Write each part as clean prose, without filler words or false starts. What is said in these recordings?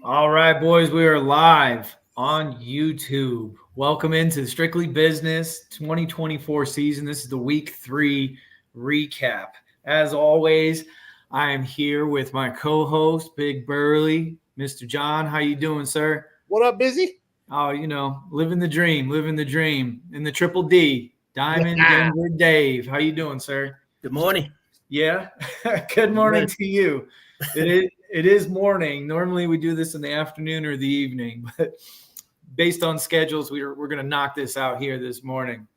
All right, boys, we are live on YouTube. Welcome into Strictly Business 2024 season. This is the week 3 recap. As always, I am here with my co-host, Big Burley, Mr. John. How you doing, sir? What up, Busy? Oh, living the dream, living the dream. In the Triple D, Diamond Denver Dave. How you doing, sir? Good morning. Yeah. Good morning to you. It is morning. Normally we do this in the afternoon or the evening, but based on schedules, we're going to knock this out here this morning.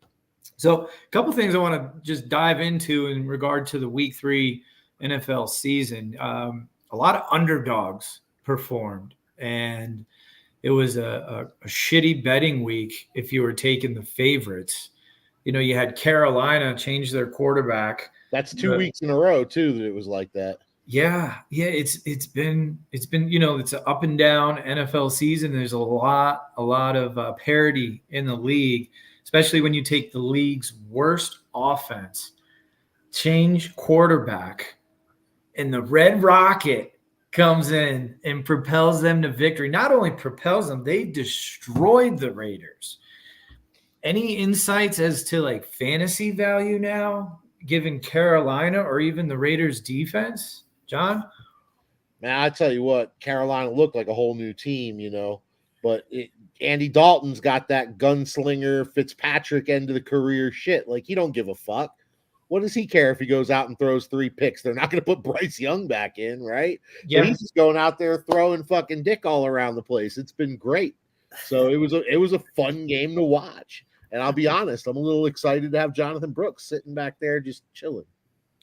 So a couple things I want to just dive into in regard to the week 3 NFL season. A lot of underdogs performed, and it was a shitty betting week if you were taking the favorites. You had Carolina change their quarterback. That's 2 weeks in a row too that it was like that. Yeah, it's been it's an up and down NFL season. There's a lot of parity in the league, especially when you take the league's worst offense, change quarterback, and the Red Rocket comes in and propels them to victory. Not only propels them, they destroyed the Raiders. Any insights as to like fantasy value now, given Carolina or even the Raiders defense, John? Man, I tell you what, Carolina looked like a whole new team, but Andy Dalton's got that gunslinger Fitzpatrick end of the career shit. Like, he don't give a fuck. What does he care if he goes out and throws 3 picks? They're not going to put Bryce Young back in, right? Yeah. So he's just going out there throwing fucking dick all around the place. It's been great. So it was a fun game to watch. And I'll be honest, I'm a little excited to have Jonathan Brooks sitting back there just chilling.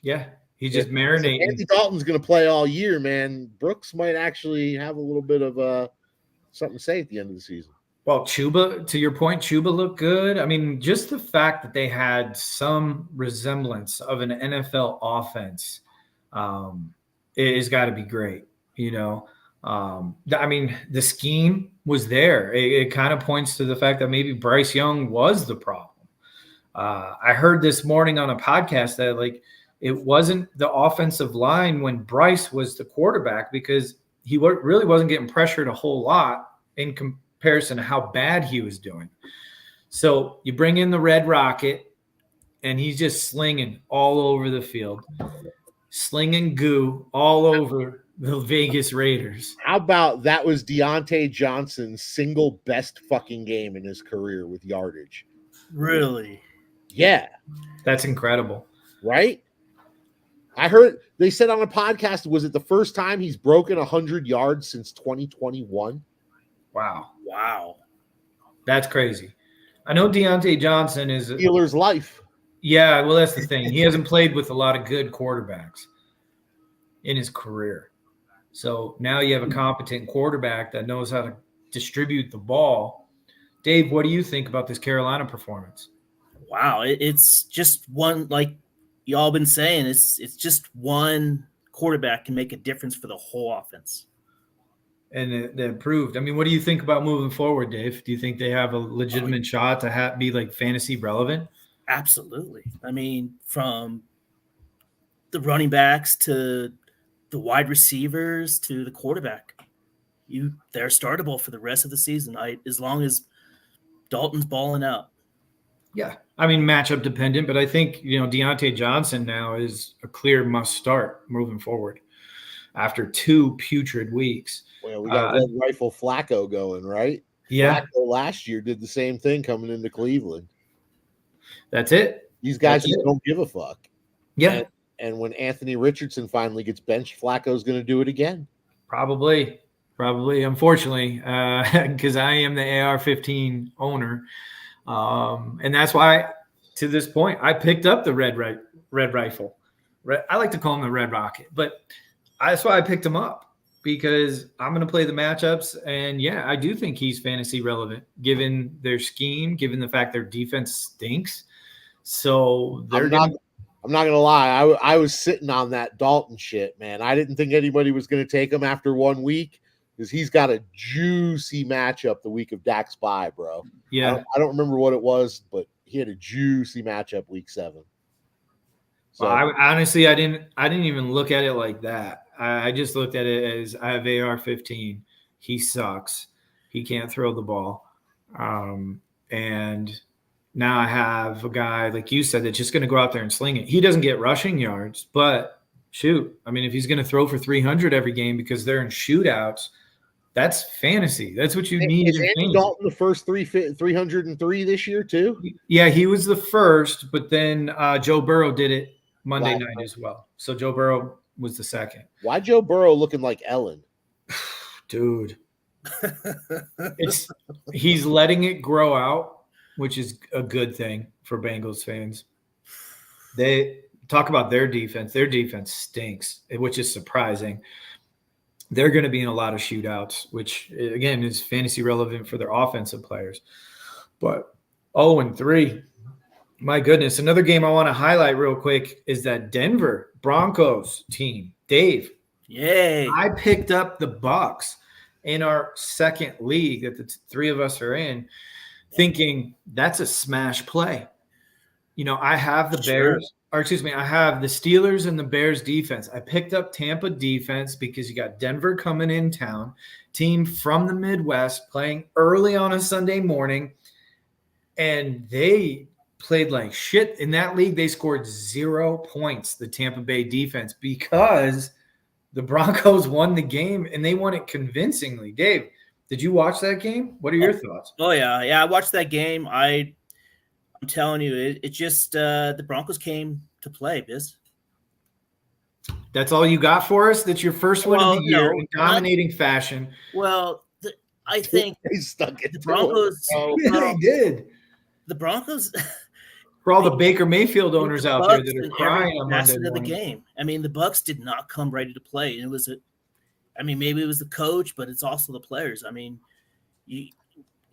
Yeah, he's just marinating. Andy Dalton's going to play all year, man. Brooks might actually have a little bit of something to say at the end of the season. Well, Chuba, to your point, Chuba looked good. I mean, just the fact that they had some resemblance of an NFL offense is got to be great, I mean, the scheme was there. It kind of points to the fact that maybe Bryce Young was the problem. I heard this morning on a podcast that it wasn't the offensive line when Bryce was the quarterback, because he really wasn't getting pressured a whole lot in comparison to how bad he was doing. So you bring in the Red Rocket, and he's just slinging all over the field, slinging goo all over the Vegas Raiders. How about that was Deontay Johnson's single best fucking game in his career with yardage? Really? Yeah. That's incredible. Right? I heard they said on a podcast, was it the first time he's broken 100 yards since 2021? Wow. That's crazy. I know Deontay Johnson is Steelers' life. Yeah, well, that's the thing. He hasn't played with a lot of good quarterbacks in his career. So now you have a competent quarterback that knows how to distribute the ball. Dave, what do you think about this Carolina performance? Wow, it's just one, like y'all been saying, it's just one quarterback can make a difference for the whole offense. And it proved. I mean, what do you think about moving forward, Dave? Do you think they have a legitimate shot to be like fantasy relevant? Absolutely. I mean, from the running backs to the wide receivers to the quarterback, they're startable for the rest of the season. As long as Dalton's balling out. Yeah, I mean, matchup dependent, but I think Deontay Johnson now is a clear must start moving forward after 2 putrid weeks. Well, we got Red Rifle Flacco going, right? Yeah. Flacco last year did the same thing coming into Cleveland. That's it. These guys just don't give a fuck. Yeah. And when Anthony Richardson finally gets benched, Flacco's going to do it again. Probably, unfortunately, because I am the AR-15 owner. And that's why, to this point, I picked up the red rifle. I like to call him the Red Rocket, but that's why I picked him up, because I'm going to play the matchups. And, yeah, I do think he's fantasy relevant, given their scheme, given the fact their defense stinks. So I'm not going to lie. I was sitting on that Dalton shit, man. I didn't think anybody was going to take him after 1 week, because he's got a juicy matchup the week of Dak's bye, bro. Yeah. I don't remember what it was, but he had a juicy matchup week 7. So I honestly, I didn't even look at it like that. I just looked at it as I have AR-15. He sucks. He can't throw the ball. And now I have a guy, like you said, that's just going to go out there and sling it. He doesn't get rushing yards, but shoot, I mean, if he's going to throw for 300 every game because they're in shootouts, that's fantasy. That's what you need. Is Andy Dalton the first 303 this year too? Yeah, he was the first, but then Joe Burrow did it Monday night as well. So Joe Burrow was the second. Why Joe Burrow looking like Ellen? Dude. He's letting it grow out, which is a good thing for Bengals fans. They talk about their defense. Their defense stinks, which is surprising. They're going to be in a lot of shootouts, which, again, is fantasy relevant for their offensive players. But 0-3, my goodness. Another game I want to highlight real quick is that Denver Broncos team. Dave, yay! I picked up the Bucs in our second league that the three of us are in, thinking that's a smash play. You know, I have the Bears, or excuse me, I have the Steelers and the Bears defense. I picked up Tampa defense because you got Denver coming in town, team from the Midwest playing early on a Sunday morning, and they played like shit. In that league, they scored 0 points, the Tampa Bay defense, because the Broncos won the game, and they won it convincingly. Dave, did you watch that game? What are your thoughts? Oh, yeah. I watched that game. I'm telling you, it just the Broncos came to play, Biz. That's all you got for us? That's your first one of the year in dominating fashion. Well, I think they stuck it. The Broncos. Yeah, they did. The Broncos. For all the Baker Mayfield owners out there that are crying on Monday morning. Of the game. I mean, the Bucs did not come ready to play. And it was maybe it was the coach, but it's also the players. I mean, you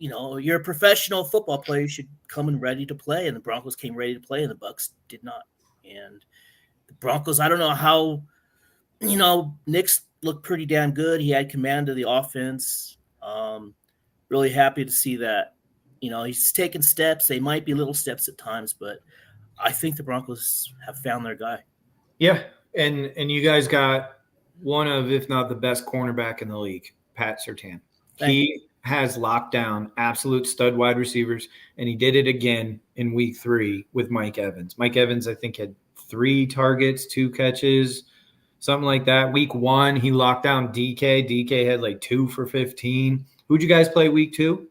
know, you're a professional football player. You should come in ready to play. And the Broncos came ready to play, and the Bucs did not. And the Broncos, I don't know how, you know, Nick's looked pretty damn good. He had command of the offense. Really happy to see that. You know, he's taking steps. They might be little steps at times, but I think the Broncos have found their guy. Yeah, and you guys got one of, if not the best cornerback in the league, Pat Surtain. He has locked down absolute stud wide receivers, and he did it again in week 3 with Mike Evans. Mike Evans, I think, had 3 targets, 2 catches, something like that. Week 1, he locked down DK. DK had like 2 for 15. Who'd you guys play week 2?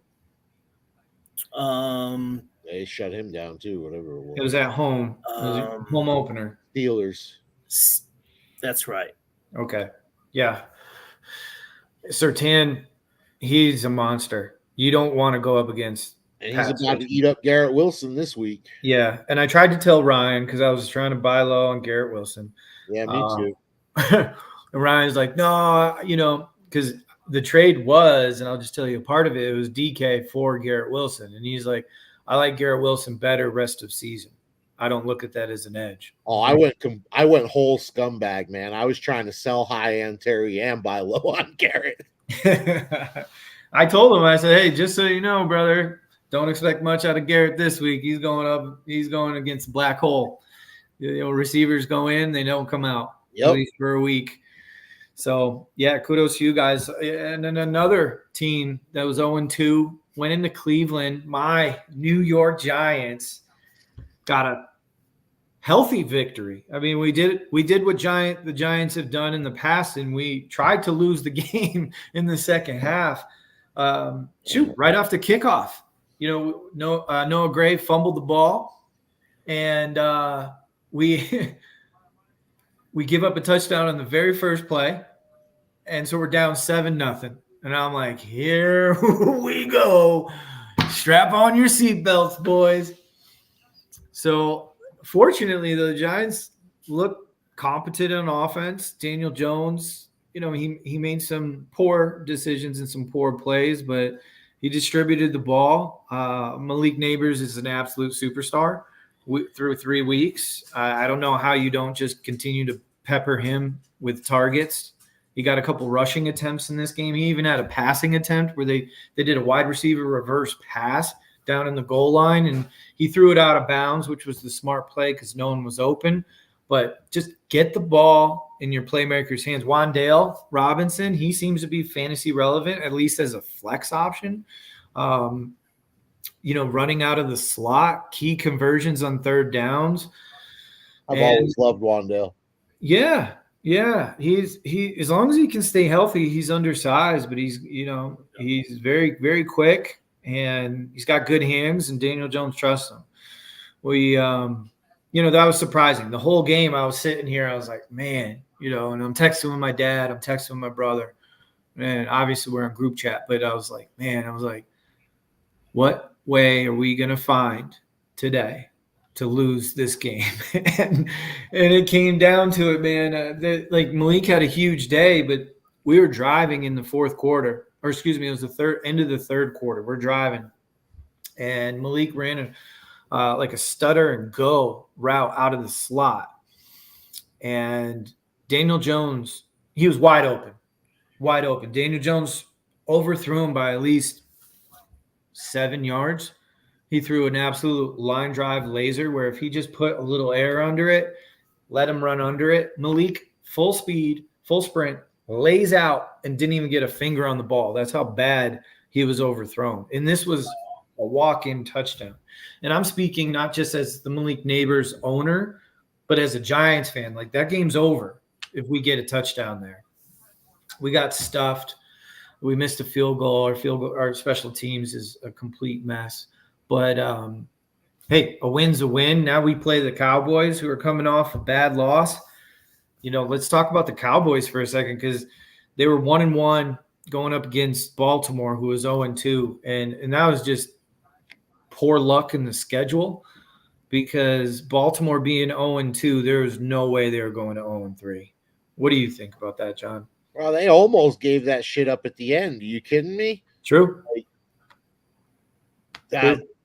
They shut him down too, whatever it was. It was at home. It was a home opener. Steelers. That's right. Okay. Yeah. Surtain, he's a monster. You don't want to go up against. And he's about to eat up Garrett Wilson this week. Yeah. And I tried to tell Ryan because I was trying to buy low on Garrett Wilson. Yeah, me too. And Ryan's like, no, you know, because the trade was, and I'll just tell you a part of it, it was DK for Garrett Wilson. And he's like, I like Garrett Wilson better rest of season. I don't look at that as an edge. Oh, I went whole scumbag, man. I was trying to sell high end Terry and buy low on Garrett. I told him, I said, hey, just so you know, brother, don't expect much out of Garrett this week. He's going against black hole. You know, receivers go in, they don't come out, at least for a week. So, yeah, kudos to you guys. And then another team that was 0-2 went into Cleveland. My New York Giants got a healthy victory. I mean, we did what the Giants have done in the past, and we tried to lose the game in the second half. Right off the kickoff. You know, Noah Gray fumbled the ball, and we give up a touchdown on the very first play. And so we're down 7-0. And I'm like, here we go. Strap on your seatbelts, boys. So fortunately, the Giants look competent on offense. Daniel Jones, you know, he made some poor decisions and some poor plays, but he distributed the ball. Malik Neighbors is an absolute superstar through 3 weeks. I don't know how you don't just continue to pepper him with targets. He got a couple rushing attempts in this game. He even had a passing attempt where they did a wide receiver reverse pass down in the goal line, and he threw it out of bounds, which was the smart play because no one was open. but just get the ball in your playmakers' hands. Wandale Robinson, he seems to be fantasy relevant, at least as a flex option. Running out of the slot, key conversions on third downs. I've always loved Wandale. Yeah. He as long as he can stay healthy, he's undersized, but he's very, very quick and he's got good hands, and Daniel Jones trusts him. That was surprising. The whole game I was sitting here, I was like, man, and I'm texting with my dad, I'm texting with my brother, and obviously we're in group chat, but I was like, what way are we going to find today to lose this game? and it came down to it, man. Malik had a huge day, but we were driving in the fourth quarter, or excuse me, it was the end of the third quarter. We're driving, and Malik ran a stutter and go route out of the slot, and Daniel Jones, he was wide open. Daniel Jones overthrew him by at least 7 yards. He threw an absolute line drive laser where if he just put a little air under it, let him run under it, Malik, full speed, full sprint, lays out and didn't even get a finger on the ball. That's how bad he was overthrown. And this was a walk-in touchdown. And I'm speaking not just as the Malik Neighbors owner, but as a Giants fan. Like, that game's over if we get a touchdown there. We got stuffed. We missed a field goal. Our special teams is a complete mess. But, hey, a win's a win. Now we play the Cowboys, who are coming off a bad loss. Let's talk about the Cowboys for a second, because they were 1-1 going up against Baltimore, who was 0-2. And that was just poor luck in the schedule, because Baltimore being 0-2, there was no way they were going to 0-3. What do you think about that, John? Well, they almost gave that shit up at the end. Are you kidding me? True.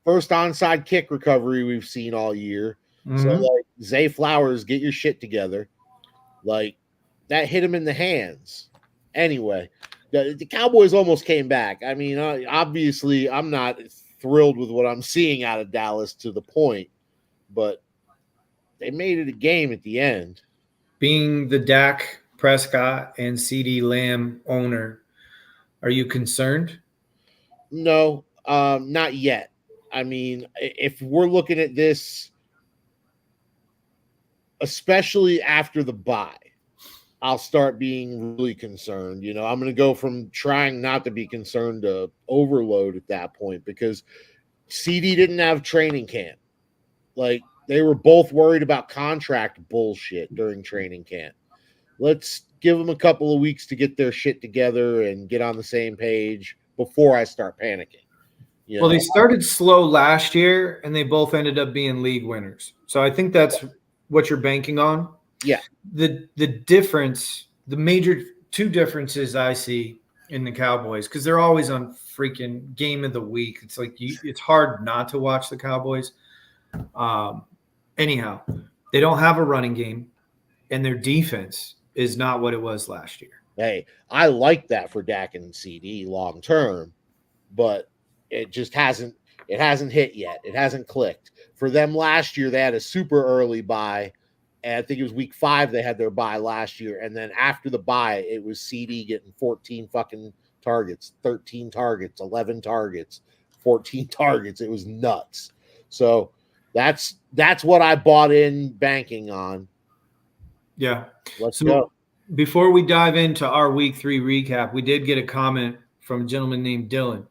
First onside kick recovery we've seen all year. Mm-hmm. So, Zay Flowers, get your shit together. That hit him in the hands. Anyway, the Cowboys almost came back. I mean, obviously, I'm not thrilled with what I'm seeing out of Dallas to the point, but they made it a game at the end. Being the Dak Prescott and CeeDee Lamb owner, are you concerned? No, not yet. I mean, if we're looking at this, especially after the bye, I'll start being really concerned. I'm going to go from trying not to be concerned to overload at that point, because CD didn't have training camp. They were both worried about contract bullshit during training camp. Let's give them a couple of weeks to get their shit together and get on the same page before I start panicking. Well, they started slow last year, and they both ended up being league winners. So I think that's what you're banking on. Yeah. The difference, the major two differences I see in the Cowboys, because they're always on freaking game of the week. It's it's hard not to watch the Cowboys. Anyhow, they don't have a running game, and their defense is not what it was last year. Hey, I like that for Dak and CD long term, but it just hasn't hit yet. It hasn't clicked. For them last year, they had a super early bye, and I think it was week 5 they had their bye last year, and then after the bye, it was CD getting 14 fucking targets, 13 targets, 11 targets, 14 targets. It was nuts. So that's what I bought in banking on. Yeah. Let's go. Before we dive into our week 3 recap, we did get a comment from a gentleman named Dylan.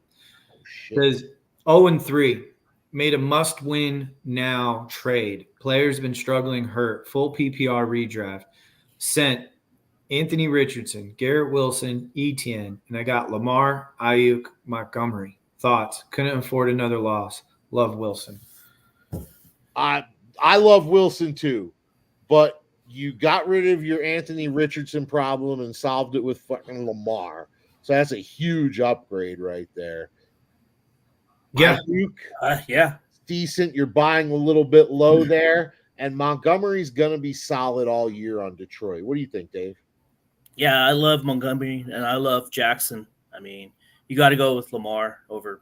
Says 0-3, made a must-win now trade. Players been struggling hurt. Full PPR redraft. Sent Anthony Richardson, Garrett Wilson, Etienne, and I got Lamar, Ayuk, Montgomery. Thoughts? Couldn't afford another loss. Love Wilson. I love Wilson too, but you got rid of your Anthony Richardson problem and solved it with fucking Lamar. So that's a huge upgrade right there. Yeah. Yeah. Decent. You're buying a little bit low there, and Montgomery's going to be solid all year on Detroit. What do you think, Dave? Yeah, I love Montgomery, and I love Jackson. I mean, you got to go with Lamar over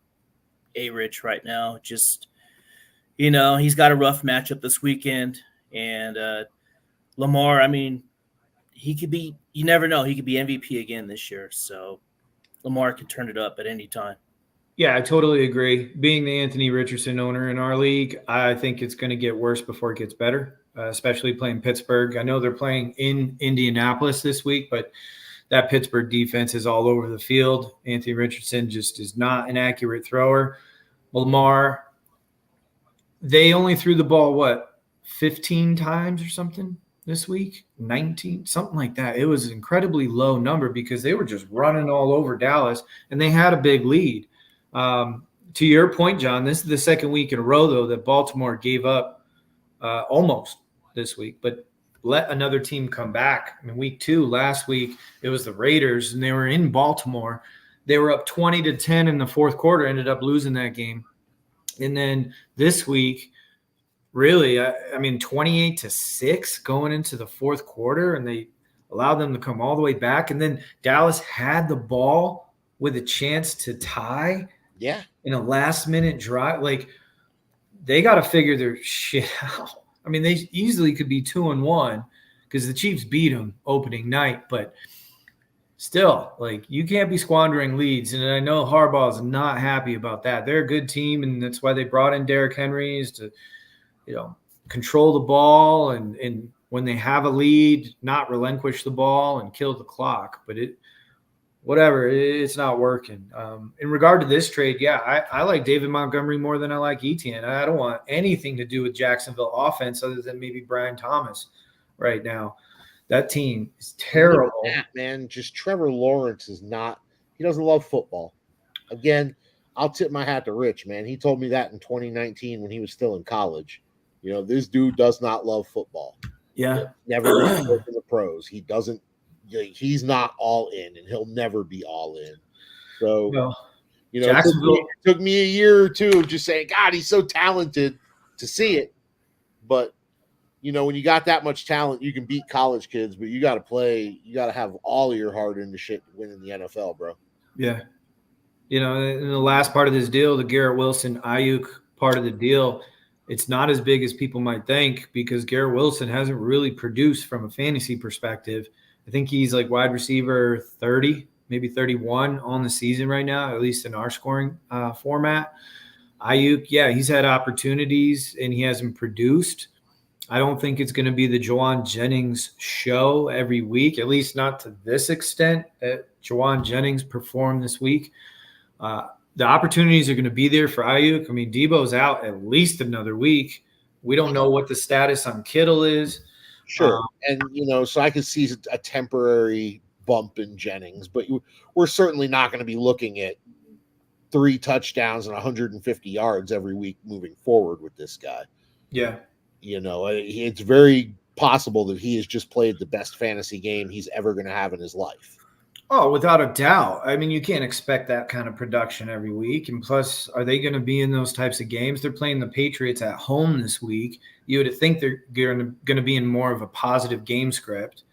A-Rich right now. Just, he's got a rough matchup this weekend, and Lamar, I mean, he could be. You never know. He could be MVP again this year. So Lamar can turn it up at any time. Yeah, I totally agree. Being the Anthony Richardson owner in our league, I think it's going to get worse before it gets better, especially playing Pittsburgh. I know they're playing in Indianapolis this week, but that Pittsburgh defense is all over the field. Anthony Richardson just is not an accurate thrower. Lamar, they only threw the ball, 15 times or something this week? 19, something like that. It was an incredibly low number because they were just running all over Dallas, and they had a big lead. To your point, John, this is the second week in a row, though, that Baltimore gave up almost this week, but let another team come back. I mean, week 2 last week, it was the Raiders, and they were in Baltimore. They were up 20-10 in the fourth quarter, ended up losing that game. And then this week, really, I mean, 28-6 going into the fourth quarter, and they allowed them to come all the way back. And then Dallas had the ball with a chance to tie. Yeah. In a last-minute drive. Like, they got to figure their shit out. I mean, they easily could be 2-1 because the Chiefs beat them opening night. But still, like, you can't be squandering leads. And I know Harbaugh is not happy about that. They're a good team, and that's why they brought in Derrick Henry is to, control the ball and when they have a lead, not relinquish the ball and kill the clock. But it's not working. In regard to this trade, yeah, I like David Montgomery more than I like Etienne. I don't want anything to do with Jacksonville offense other than maybe Brian Thomas right now. That team is terrible. Man, just Trevor Lawrence is not – he doesn't love football. Again, I'll tip my hat to Rich, man. He told me that in 2019 when he was still in college. This dude does not love football. Yeah. Never in the pros. He doesn't – he's not all in, and he'll never be all in. So, it took me a year or two of just saying, God, he's so talented to see it. But, when you got that much talent, you can beat college kids, but you got to play. You got to have all of your heart into shit to win in the NFL, bro. Yeah. In the last part of this deal, the Garrett Wilson, Ayuk part of the deal, it's not as big as people might think because Garrett Wilson hasn't really produced from a fantasy perspective. I think he's like wide receiver 30, maybe 31 on the season right now, at least in our scoring format. Ayuk, yeah, he's had opportunities and he hasn't produced. I don't think it's going to be the Juwan Jennings show every week, at least not to this extent that Juwan Jennings performed this week. The opportunities are going to be there for Ayuk. I mean, Debo's out at least another week. We don't know what the status on Kittle is. Sure. And, so I could see a temporary bump in Jennings, but we're certainly not going to be looking at 3 touchdowns and 150 yards every week moving forward with this guy. Yeah. It's very possible that he has just played the best fantasy game he's ever going to have in his life. Oh, without a doubt. I mean, you can't expect that kind of production every week. And plus, are they going to be in those types of games? They're playing the Patriots at home this week. You would think they're going to be in more of a positive game script.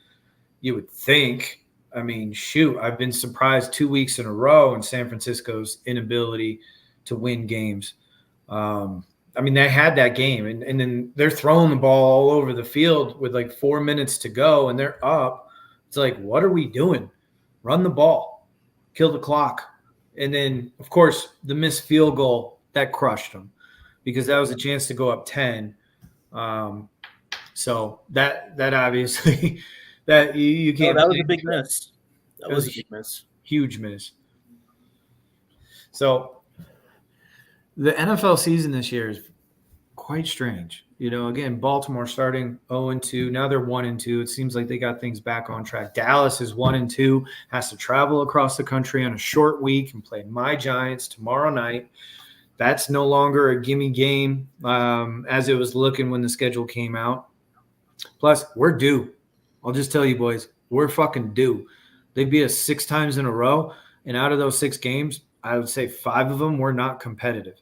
You would think. I mean, shoot, I've been surprised 2 weeks in a row in San Francisco's inability to win games. I mean, they had that game, and then they're throwing the ball all over the field with like 4 minutes to go, and they're up. It's like, what are we doing? Run the ball, kill the clock. And then, of course, the missed field goal, that crushed them because that was a chance to go up 10. So that obviously that you can't. That was a big miss. That was a big miss. Huge miss. So the NFL season this year is quite strange. Again, Baltimore starting 0-2. Now they're 1-2. It seems like they got things back on track. Dallas is 1-2, has to travel across the country on a short week and play my Giants tomorrow night. That's no longer a gimme game as it was looking when the schedule came out. Plus, we're due. I'll just tell you, boys, we're fucking due. They beat us 6 times in a row, and out of those 6 games, I would say 5 of them were not competitive.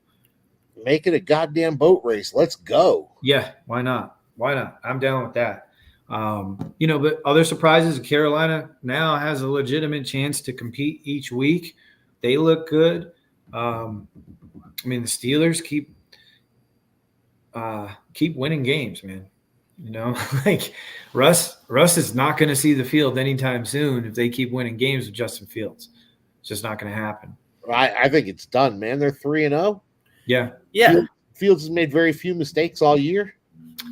Make it a goddamn boat race. Let's go. Yeah, why not? I'm down with that. But other surprises, Carolina now has a legitimate chance to compete each week. They look good. The Steelers keep winning games, man. You know, like Russ is not going to see the field anytime soon if they keep winning games with Justin Fields. It's just not going to happen. I think it's done, man. They're 3-0. Yeah, Yeah, Fields has made very few mistakes all year.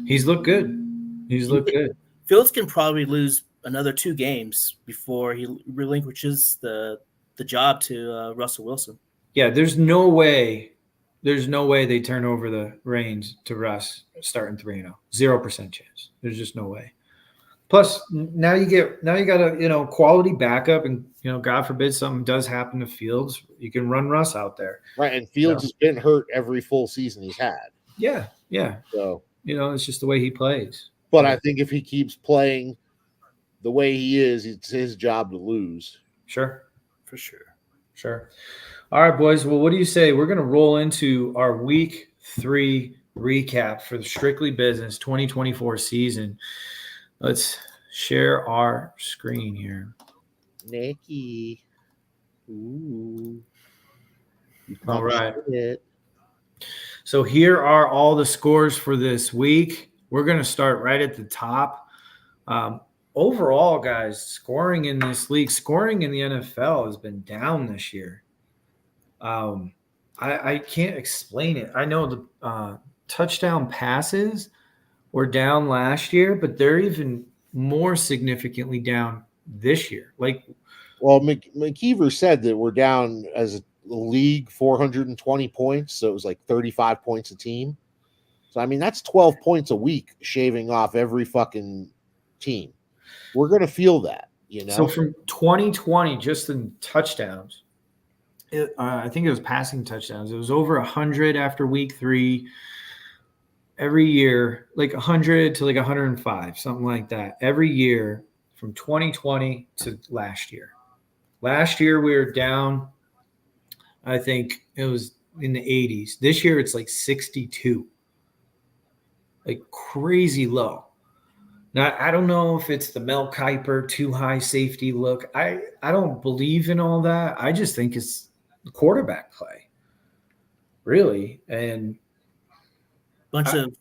he's looked good. He's looked good. Fields can probably lose another 2 games before he relinquishes the job to Russell Wilson. Yeah, there's no way they turn over the reins to Russ starting 3-0. 0% chance. There's just no way. Plus, now you got a quality backup, and God forbid something does happen to Fields, you can run Russ out there. Right, and Fields has been hurt every full season he's had. Yeah. So it's just the way he plays. But I think if he keeps playing the way he is, it's his job to lose. Sure. For sure. Sure. All right, boys. Well, what do you say? We're going to roll into our week 3 recap for the Strictly Business 2024 season. Let's share our screen here. Nicky. Ooh. All right. So here are all the scores for this week. We're going to start right at the top. Overall, guys, scoring in this league, scoring in the NFL has been down this year. I can't explain it. I know the touchdown passes were down last year, but they're even more significantly down this year. Well, McKeever said that we're down as a league 420 points, so it was like 35 points a team. So I mean, that's 12 points a week shaving off every fucking team. We're gonna feel that, So from 2020, just in touchdowns, I think it was passing touchdowns. It was over 100 after week 3. Every year, like 100 to like 105, something like that. Every year from 2020 to last year. Last year we were down, I think it was in the 80s. This year it's like 62. Like crazy low. Now, I don't know if it's the Mel Kiper too high safety look. I don't believe in all that. I just think it's the quarterback play, really. And bunch of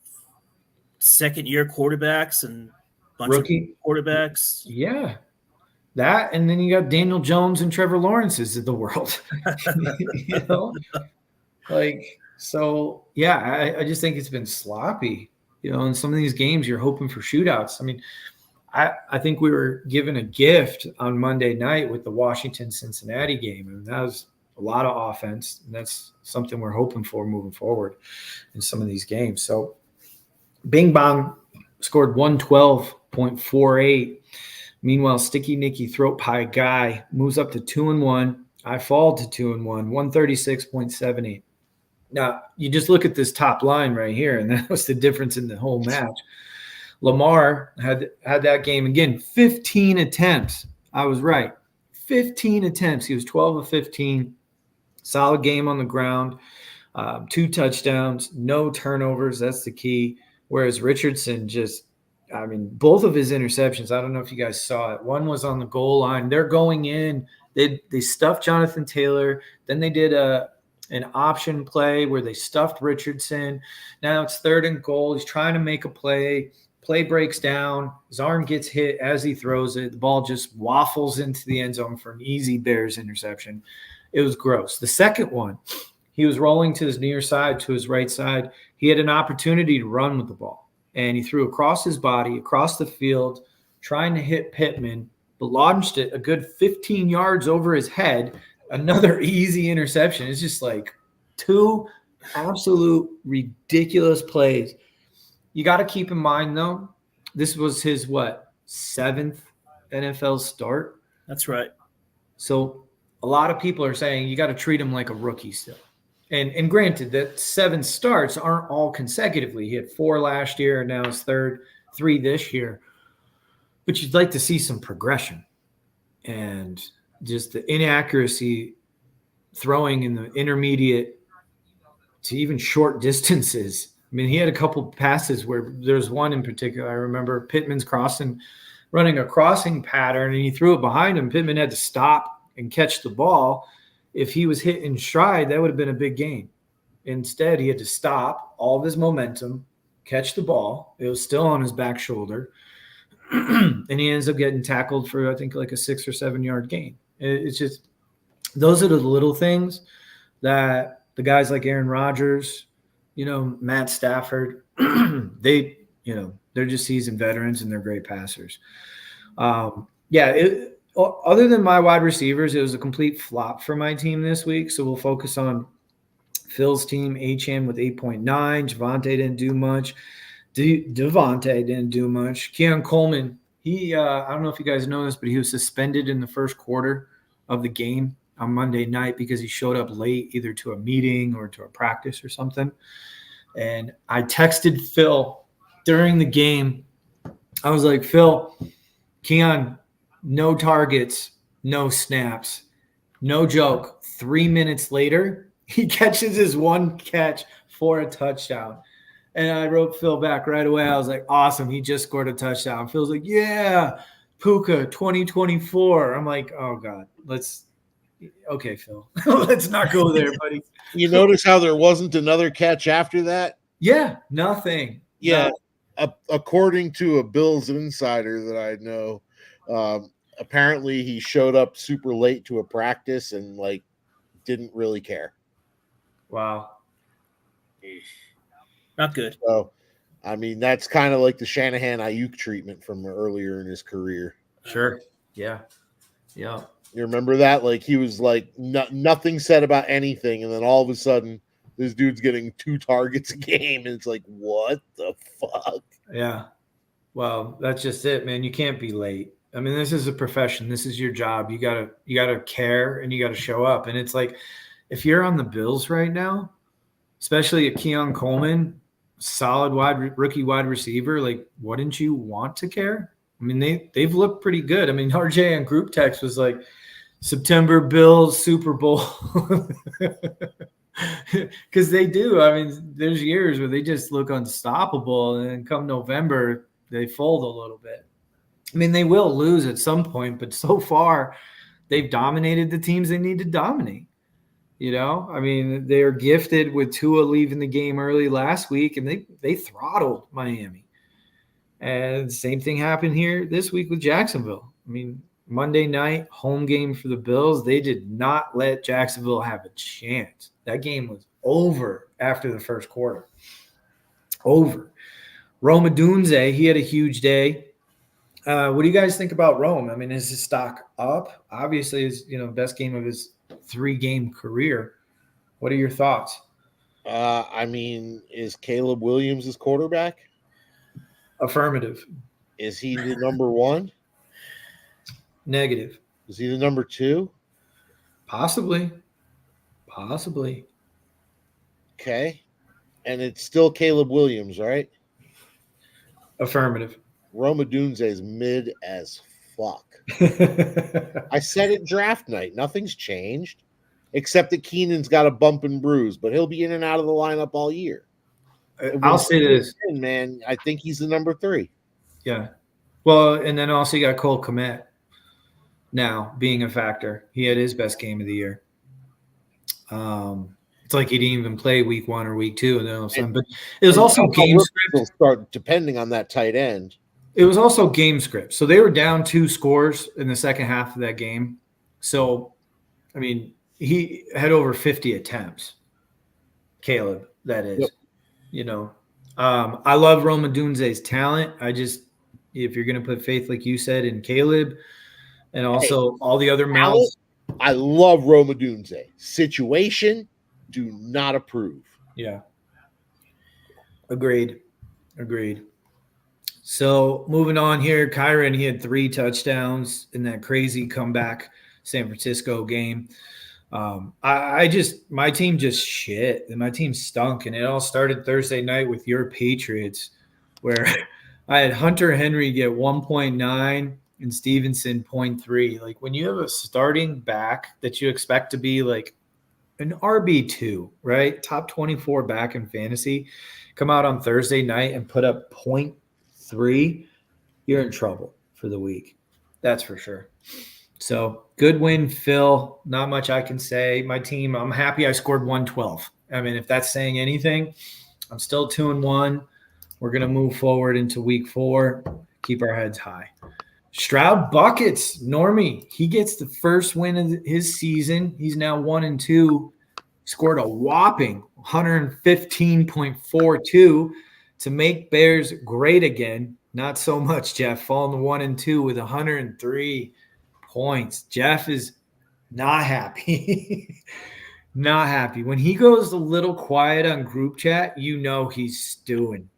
second-year quarterbacks and bunch rookie of quarterbacks. Yeah. That, and then you got Daniel Jones and Trevor Lawrence's of the world. So, yeah, I just think it's been sloppy. In some of these games, you're hoping for shootouts. I mean, I think we were given a gift on Monday night with the Washington-Cincinnati game. And that was a lot of offense, and that's something we're hoping for moving forward in some of these games. So Bing Bong scored 112.48. Meanwhile, Sticky Nicky Throat Pie Guy moves up to 2-1. I fall to 2-1, 136.78. Now, you just look at this top line right here, and that was the difference in the whole match. Lamar had that game again, 15 attempts. I was right. 15 attempts. He was 12 of 15. Solid game on the ground. 2 touchdowns, no turnovers. That's the key. Whereas Richardson both of his interceptions, I don't know if you guys saw it. One was on the goal line. They're going in. They stuffed Jonathan Taylor. Then they did an option play where they stuffed Richardson. Now it's 3rd and goal. He's trying to make a play. Play breaks down. His arm gets hit as he throws it. The ball just waffles into the end zone for an easy Bears interception. It was gross. The second one, he was rolling to his near side, to his right side. He had an opportunity to run with the ball, and he threw across his body, across the field, trying to hit Pittman, but launched it a good 15 yards over his head. Another easy interception. It's just like 2 absolute ridiculous plays. You got to keep in mind, though, this was his, 7th NFL start? That's right. So a lot of people are saying you got to treat him like a rookie still. And granted that 7 starts aren't all consecutively. He had 4 last year, and now his 3rd, 3 this year. But you'd like to see some progression. And just the inaccuracy throwing in the intermediate to even short distances. I mean, he had a couple passes where there's one in particular. I remember Pittman's running a crossing pattern, and he threw it behind him. Pittman had to stop and catch the ball. If he was hit in stride, that would have been a big gain. Instead, he had to stop all of his momentum, catch the ball. It was still on his back shoulder. And he ends up getting tackled for, I think, like a 6 or 7 yard gain. It's just, those are the little things that the guys like Aaron Rodgers, Matt Stafford, they're just seasoned veterans and they're great passers. Other than my wide receivers, it was a complete flop for my team this week. So we'll focus on Phil's team. Achane with 8.9. Javonte didn't do much. Devontae didn't do much. Keon Coleman, I don't know if you guys know this, but he was suspended in the first quarter of the game on Monday night because he showed up late, either to a meeting or to a practice or something. And I texted Phil during the game. I was like, Phil, Keon, no targets, no snaps, no joke. 3 minutes later, he catches his one catch for a touchdown. And I wrote Phil back right away. I was like, awesome. He just scored a touchdown. Phil's like, yeah, Puka 2024. I'm like, oh, God, okay, Phil, let's not go there, buddy. You notice how there wasn't another catch after that? Yeah, nothing. Yeah. According to a Bills insider that I know, apparently he showed up super late to a practice and didn't really care. Wow. Not good. So, I mean, that's kind of like the Shanahan Ayuk treatment from earlier in his career. Sure. Yeah. Yeah. You remember that? He was nothing said about anything, and then all of a sudden, this dude's getting 2 targets a game, and it's like, what the fuck? Yeah. Well, that's just it, man. You can't be late. I mean, this is a profession. This is your job. You gotta care and you gotta show up. And it's like, if you're on the Bills right now, especially a Keon Coleman, solid rookie wide receiver, wouldn't you want to care? I mean, they've looked pretty good. I mean, RJ on group text was like, September Bills Super Bowl. Because they do. I mean, there's years where they just look unstoppable, and then come November, they fold a little bit. I mean, they will lose at some point, but so far, they've dominated the teams they need to dominate. I mean, they are gifted with Tua leaving the game early last week, and they throttled Miami. And the same thing happened here this week with Jacksonville. I mean, Monday night, home game for the Bills, they did not let Jacksonville have a chance. That game was over after the first quarter. Over. Rome Odunze, he had a huge day. What do you guys think about Rome? I mean, is his stock up? Obviously, it's best game of his 3-game career. What are your thoughts? I mean, is Caleb Williams his quarterback? Affirmative. Is he the number 1? Negative. Is he the number 2? Possibly. Okay. And it's still Caleb Williams, right? Affirmative. Rome Odunze is mid as fuck. I said it draft night. Nothing's changed. Except that Keenan's got a bump and bruise, but he'll be in and out of the lineup all year. I'll say this. Man, I think he's the number 3. Yeah. Well, and then also you got Cole Kmet now being a factor. He had his best game of the year. It's like he didn't even play week 1 or week 2, and then all of a sudden, but it was also game script. Will start depending on that tight end. It was also game script. So they were down 2 scores in the second half of that game. So, I mean, he had over 50 attempts. Caleb, that is. Yep. I love Rome Odunze's talent. If you're going to put faith, like you said, in Caleb and also all the other mouths. I love Rome Odunze. Situation, do not approve. Yeah. Agreed. So moving on here, Kyron, he had 3 touchdowns in that crazy comeback San Francisco game. My team just shit, and my team stunk, and it all started Thursday night with your Patriots, where I had Hunter Henry get 1.9 and Stevenson 0.3. Like, when you have a starting back that you expect to be like an RB2, right? Top 24 back in fantasy, come out on Thursday night and put up 0.3, you're in trouble for the week. That's for sure. So good win, Phil. Not much I can say. My team, I'm happy I scored 112. I mean, if that's saying anything, I'm still 2-1. We're going to move forward into week 4, keep our heads high. Stroud buckets. Normie, he gets the first win of his season. He's now 1-2. Scored a whopping 115.42 to make Bears great again. Not so much, Jeff. Falling to 1-2 with 103 points. Jeff is not happy. Not happy. When he goes a little quiet on group chat, you know he's stewing.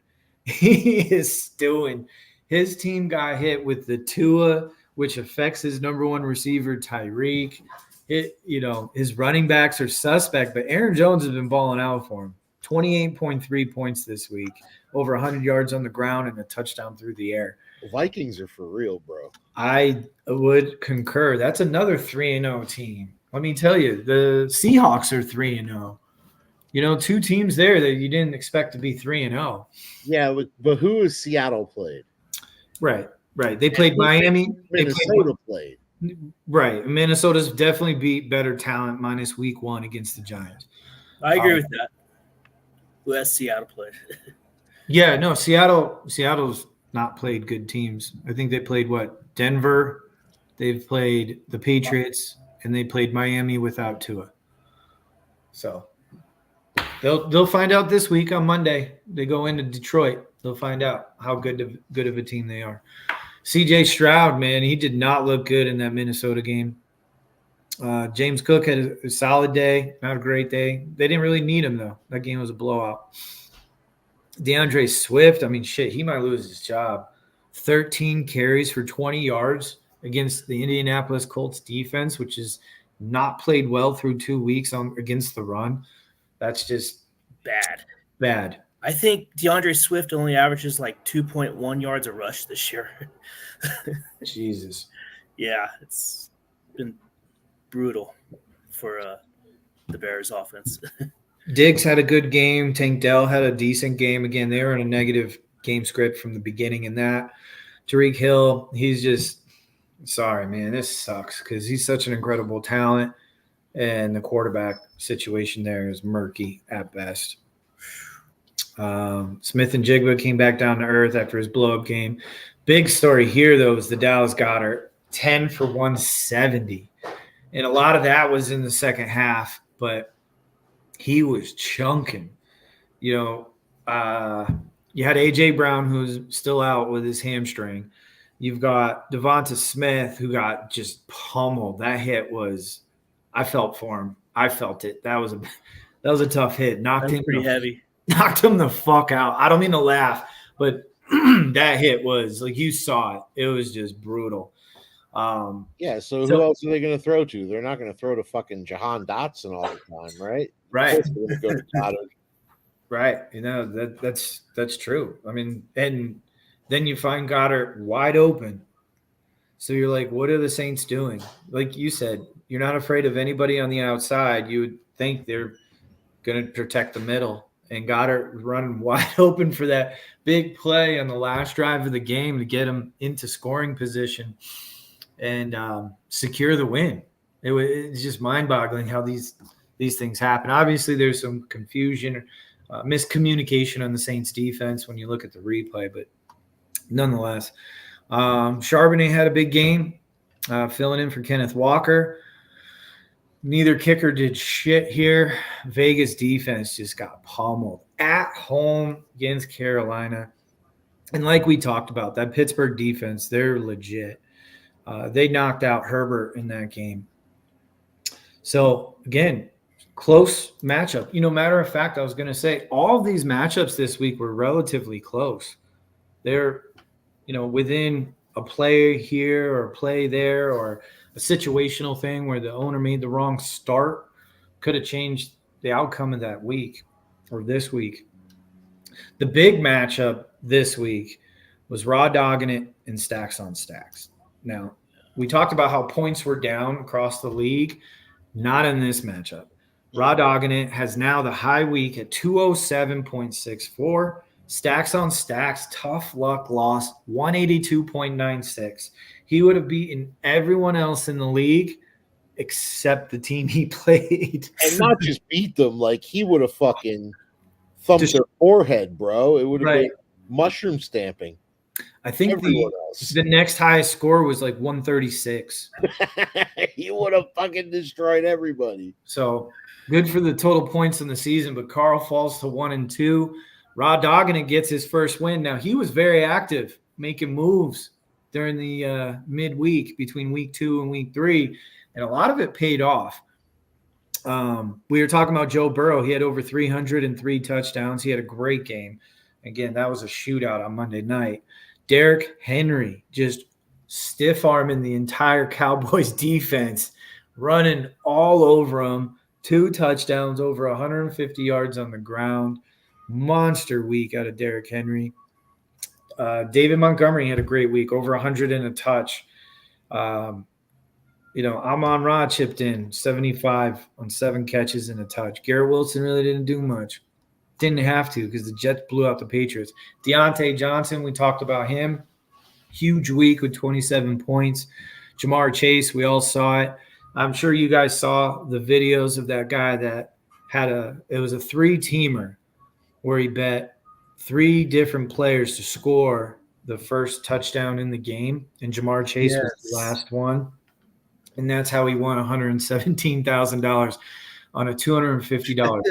He is stewing. His team got hit with the Tua, which affects his number 1 receiver, Tyreek. His running backs are suspect, but Aaron Jones has been balling out for him. 28.3 points this week, over 100 yards on the ground and a touchdown through the air. Vikings are for real, bro. I would concur. That's another 3-0 team. Let me tell you, the Seahawks are 3-0. 2 teams there that you didn't expect to be 3-0. Yeah, but who has Seattle played? Right. They played Miami. Minnesota played. Right. Minnesota's definitely beat better talent minus week 1 against the Giants. I agree with that. Who has Seattle played? Yeah, no, Seattle's not played good teams. I think they played Denver. They've played the Patriots, and they played Miami without Tua. So they'll find out this week on Monday. They go into Detroit. They'll find out how good of a team they are. CJ Stroud, man, he did not look good in that Minnesota game. James Cook had a solid day, not a great day. They didn't really need him, though. That game was a blowout. DeAndre Swift, he might lose his job. 13 carries for 20 yards against the Indianapolis Colts defense, which is not played well through 2 weeks against the run. That's just bad. I think DeAndre Swift only averages like 2.1 yards a rush this year. Jesus. Yeah, it's been brutal for the Bears offense. Diggs had a good game. Tank Dell had a decent game. Again, they were in a negative game script from the beginning in that. Tyreek Hill, he's just – sorry, man. This sucks because he's such an incredible talent, and the quarterback situation there is murky at best. Smith and Jigba came back down to earth after his blow-up game. Big story here, though, is the Dallas Goedert, 10 for 170. And a lot of that was in the second half, but he was chunking. You had A.J. Brown, who's still out with his hamstring. You've got Devonta Smith, who got just pummeled. That hit was – I felt for him. I felt it. That was a tough hit. Knocked him pretty heavy. Knocked him the fuck out. I don't mean to laugh, but that hit was like you saw it. It was just brutal. So who else are they going to throw to? They're not going to throw to fucking Jahan Dotson all the time, right? Right. They're going to go to Goddard. Right. That's true. And then you find Goddard wide open. So you're like, what are the Saints doing? Like you said, you're not afraid of anybody on the outside. You would think they're going to protect the middle. And Goddard running wide open for that big play on the last drive of the game to get him into scoring position and secure the win. It's just mind-boggling how these things happen. Obviously, there's some confusion, miscommunication on the Saints defense when you look at the replay, but nonetheless, Charbonnet had a big game, filling in for Kenneth Walker. Neither kicker did shit here. Vegas defense just got pummeled at home against Carolina. And like we talked about, that Pittsburgh defense, they're legit. They knocked out Herbert in that game. So, again, close matchup. Matter of fact, I was going to say all of these matchups this week were relatively close. They're, within a play here or a play there or a situational thing where the owner made the wrong start could have changed the outcome of that week or this week. The big matchup this week was raw dogging it and stacks on stacks. Now, we talked about how points were down across the league. Not in this matchup. Raw dogging it has now the high week at 207.64. Stacks on stacks, tough luck loss, 182.96. He would have beaten everyone else in the league except the team he played. And not just beat them, like he would have fucking thumped their forehead, bro. It would have been mushroom stamping I think everyone else. the next highest score was like 136. You would have fucking destroyed everybody. So good for the total points in the season, but Carl falls to 1-2. Rod Doggett gets his first win. Now he was very active, making moves during the midweek between week 2 and week 3, and a lot of it paid off. We were talking about Joe Burrow. He had over 303 touchdowns. He had a great game. Again, that was a shootout on Monday night. Derrick Henry just stiff arming the entire Cowboys defense, running all over them. 2 touchdowns, over 150 yards on the ground. Monster week out of Derrick Henry. David Montgomery had a great week, over 100 and a touch. Amon-Ra chipped in 75 on 7 catches and a touch. Garrett Wilson really didn't do much. Didn't have to because the Jets blew out the Patriots. Deontay Johnson, we talked about him. Huge week with 27 points. Jamar Chase, we all saw it. I'm sure you guys saw the videos of that guy that it was a 3-teamer where he bet 3 different players to score the first touchdown in the game, and Jamar Chase was the last one. And that's how he won $117,000 on a $250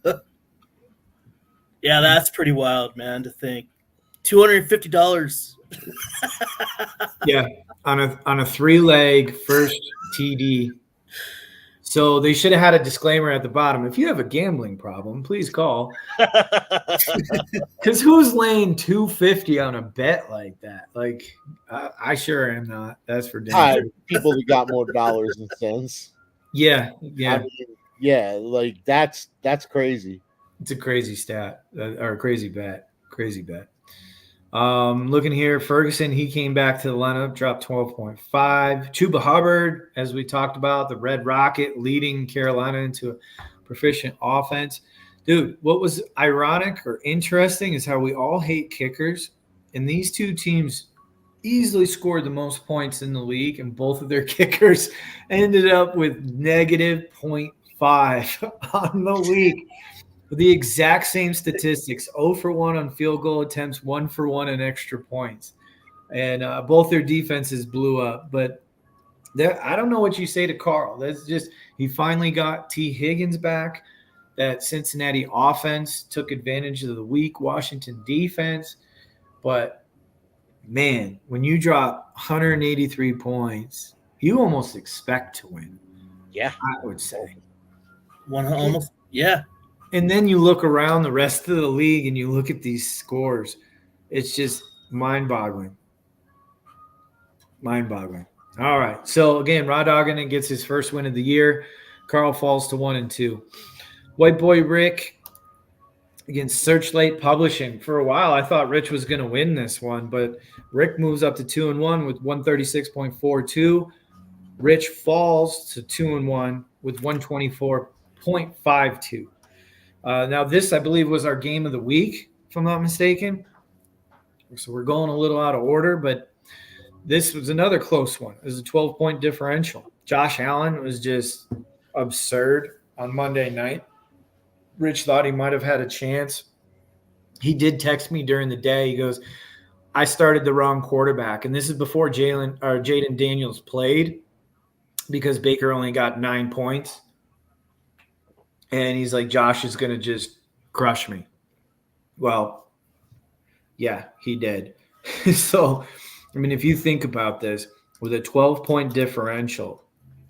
bet. Yeah, that's pretty wild, man, to think. $250. Yeah, on a 3-leg first TD. So they should have had a disclaimer at the bottom. If you have a gambling problem, please call. Because who's laying $250 on a bet like that? Like, I sure am not. That's for damn sure. People who got more dollars and cents. Yeah. I mean, like that's crazy. It's a crazy stat or a crazy bet. Crazy bet. Looking here, Ferguson, he came back to the lineup, dropped 12.5. Chuba Hubbard, as we talked about, the Red Rocket leading Carolina into a proficient offense. Dude, what was ironic or interesting is how we all hate kickers, and these 2 teams easily scored the most points in the league, and both of their kickers ended up with negative 0.5 on the week. The exact same statistics, 0 for 1 on field goal attempts, 1 for 1 in extra points. And both their defenses blew up. But I don't know what you say to Carl. That's just he finally got T. Higgins back. That Cincinnati offense took advantage of the weak Washington defense. But, man, when you drop 183 points, you almost expect to win. Yeah. I would say. Almost, yeah. And then you look around the rest of the league and you look at these scores. It's just mind-boggling. Mind-boggling. All right. So, again, Rod Doggett gets his first win of the year. Carl falls to 1-2. White Boy Rick against Searchlight Publishing. For a while, I thought Rich was going to win this one, but Rick moves up to 2-1 with 136.42. Rich falls to 2-1 with 124.52. Now, this, I believe, was our game of the week, if I'm not mistaken. So we're going a little out of order, but this was another close one. It was a 12-point differential. Josh Allen was just absurd on Monday night. Rich thought he might have had a chance. He did text me during the day. He goes, I started the wrong quarterback. And this is before Jaden Daniels played because Baker only got 9 points. And he's like, Josh is going to just crush me. Well, yeah, he did. So, I mean, if you think about this, with a 12-point differential,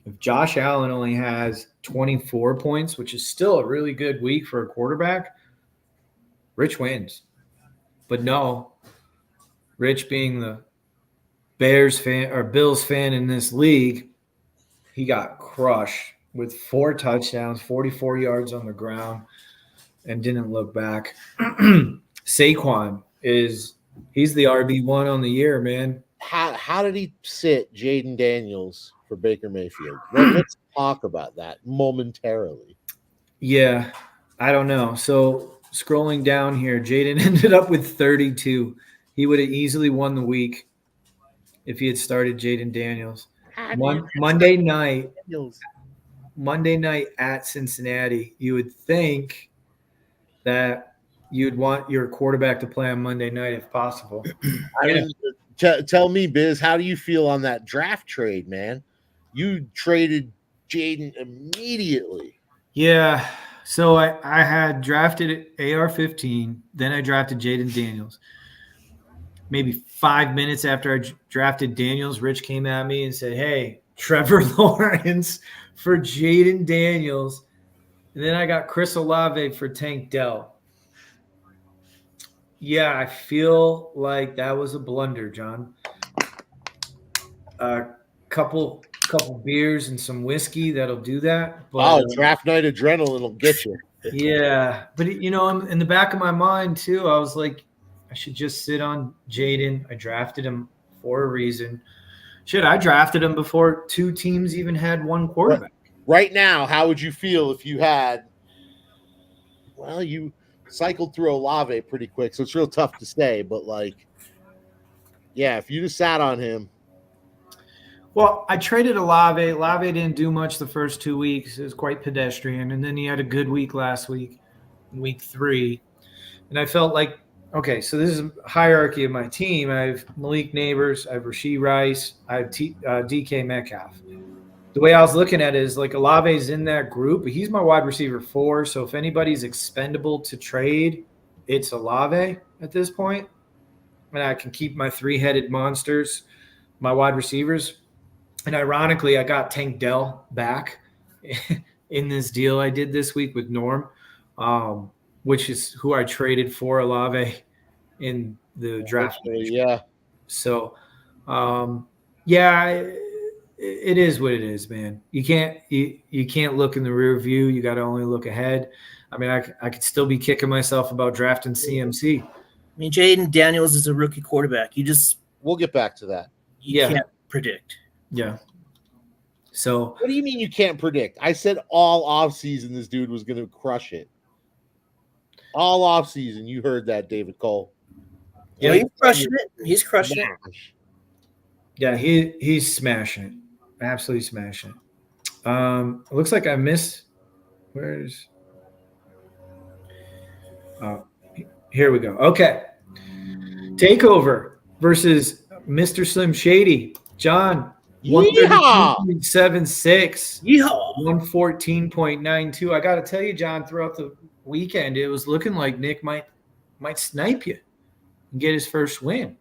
if Josh Allen only has 24 points, which is still a really good week for a quarterback, Rich wins. But no, Rich being the Bears fan or Bills fan in this league, he got crushed with 4 touchdowns, 44 yards on the ground, and didn't look back. Saquon he's the RB1 on the year, man. How did he sit Jaden Daniels for Baker Mayfield? Let's talk about that momentarily. Yeah, I don't know. So scrolling down here, Jaden ended up with 32. He would have easily won the week if he had started Jaden Daniels. Monday night at Cincinnati, you would think that you'd want your quarterback to play on Monday night if possible. I mean, tell me, Biz, how do you feel on that draft trade, man? You traded Jaden immediately. Yeah. So I had drafted AR-15, then I drafted Jaden Daniels. Maybe 5 minutes after I drafted Daniels, Rich came at me and said, "Hey, Trevor Lawrence for Jaden Daniels." And then I got Chris Olave for Tank Dell. Yeah, I feel like that was a blunder, John. A couple beers and some whiskey, that'll do that. But, Draft night adrenaline will get you. yeah, but in the back of my mind too, I was like, I should just sit on Jaden. I drafted him for a reason. Shit, I drafted him before two teams even had one quarterback. Right now, how would you feel if you had? Well, you cycled through Olave pretty quick, so it's real tough to say. But yeah, if you just sat on him. Well, I traded Olave. Olave didn't do much the first 2 weeks. It was quite pedestrian. And then he had a good week last week, week 3. And I felt like, okay, so this is a hierarchy of my team. I have Malik Neighbors. I have Rashee Rice. I have DK Metcalf. The way I was looking at it is like Olave's in that group, but he's my wide receiver 4. So if anybody's expendable to trade, it's Olave at this point. And I can keep my 3-headed monsters, my wide receivers. And ironically, I got Tank Dell back in this deal I did this week with Norm, which is who I traded for Olave in the draft. Yeah. So, yeah, it is what it is, man. You can't look in the rear view. You got to only look ahead. I mean, I could still be kicking myself about drafting CMC. I mean, Jaden Daniels is a rookie quarterback. We'll get back to that. You can't predict. Yeah. So what do you mean you can't predict? I said all offseason this dude was going to crush it. All offseason, you heard that, David Cole. Yeah, he's crushing it. He's crushing it. Yeah, he's smashing it. Absolutely smashing it. It looks like I missed. Where's? Oh, here we go. Okay. Takeover versus Mr. Slim Shady. John, 132.76. 114.92. I got to tell you, John, throughout the weekend, it was looking like Nick might snipe you and get his first win.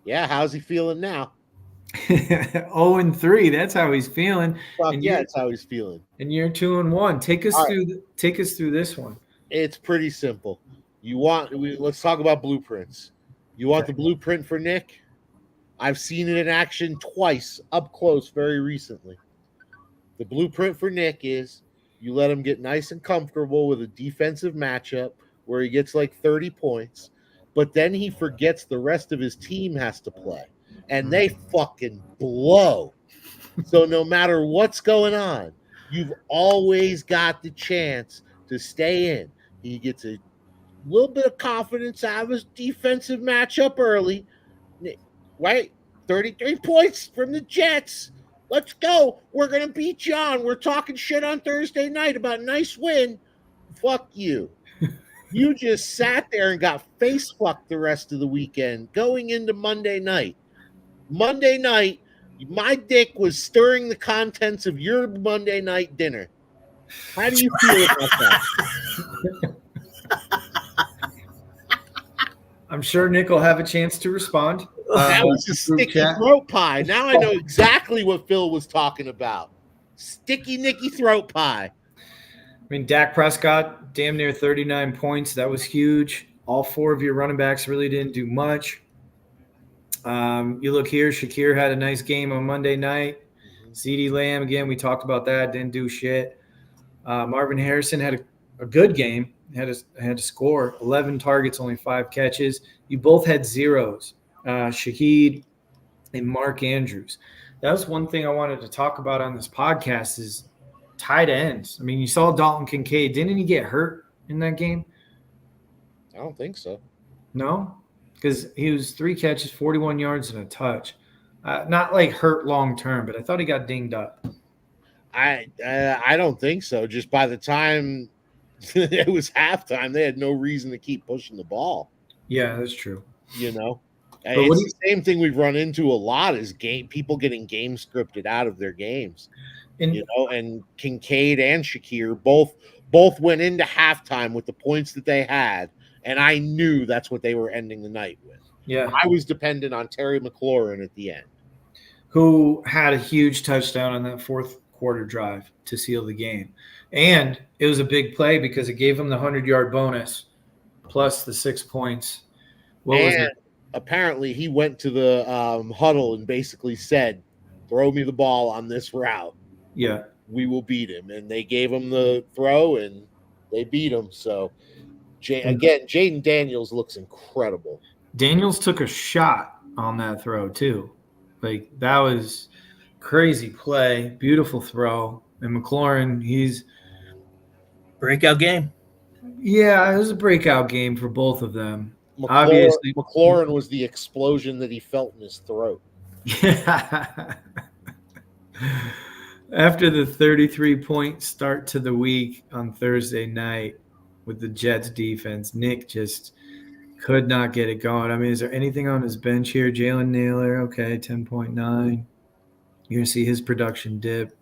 Yeah, how's he feeling now? 0-3. That's how he's feeling. That's how he's feeling. And you're 2-1. Take us through this one. It's pretty simple. Let's talk about blueprints. You want the blueprint for Nick? I've seen it in action twice up close very recently. The blueprint for Nick is you let him get nice and comfortable with a defensive matchup where he gets like 30 points, but then he forgets the rest of his team has to play, and they fucking blow. So no matter what's going on, you've always got the chance to stay in. He gets a little bit of confidence out of his defensive matchup early. Right? 33 points from the Jets. Let's go. We're going to beat John. We're talking shit on Thursday night about a nice win. Fuck you. You just sat there and got face fucked the rest of the weekend going into Monday night. Monday night, my dick was stirring the contents of your Monday night dinner. How do you feel about that? I'm sure Nick will have a chance to respond. That was a sticky throat pie. Now I know exactly what Phil was talking about. Sticky Nicky throat pie. I mean, Dak Prescott, damn near 39 points. That was huge. All 4 of your running backs really didn't do much. You look here, Shakir had a nice game on Monday night. CeeDee Lamb, again, we talked about that, didn't do shit. Marvin Harrison had a good game. Had to score 11 targets, only 5 catches. You both had zeros, Shaheed and Mark Andrews. That was one thing I wanted to talk about on this podcast is tight ends. I mean, you saw Dalton Kincaid. Didn't he get hurt in that game? I don't think so. No? Because he was 3 catches, 41 yards, and a touch. Not like hurt long term, but I thought he got dinged up. I don't think so. Just by the time It was halftime. They had no reason to keep pushing the ball. Yeah, that's true. You know, But what it's do you, the same thing we've run into a lot is people getting game scripted out of their games. and And Kincaid and Shakir both went into halftime with the points that they had, and I knew that's what they were ending the night with. yeah, I was dependent on Terry McLaurin at the end. who had a huge touchdown on that fourth quarter drive to seal the game. And it was a big play because it gave him the 100-yard bonus plus the 6 points. What was And it? apparently he went to the huddle and basically said, "Throw me the ball on this route. Yeah. We will beat him." And they gave him the throw and they beat him. So again, Jaden Daniels looks incredible. Daniels took a shot on that throw too. Like that was crazy play, beautiful throw. And McLaurin, Breakout game. yeah, it was a breakout game for both of them. Obviously, McLaurin was the explosion that he felt in his throat. Yeah. After the 33-point start to the week on Thursday night with the Jets defense, Nick just could not get it going. I mean, is there anything on his bench here? Jalen Naylor, okay, 10.9. You're going to see his production dip.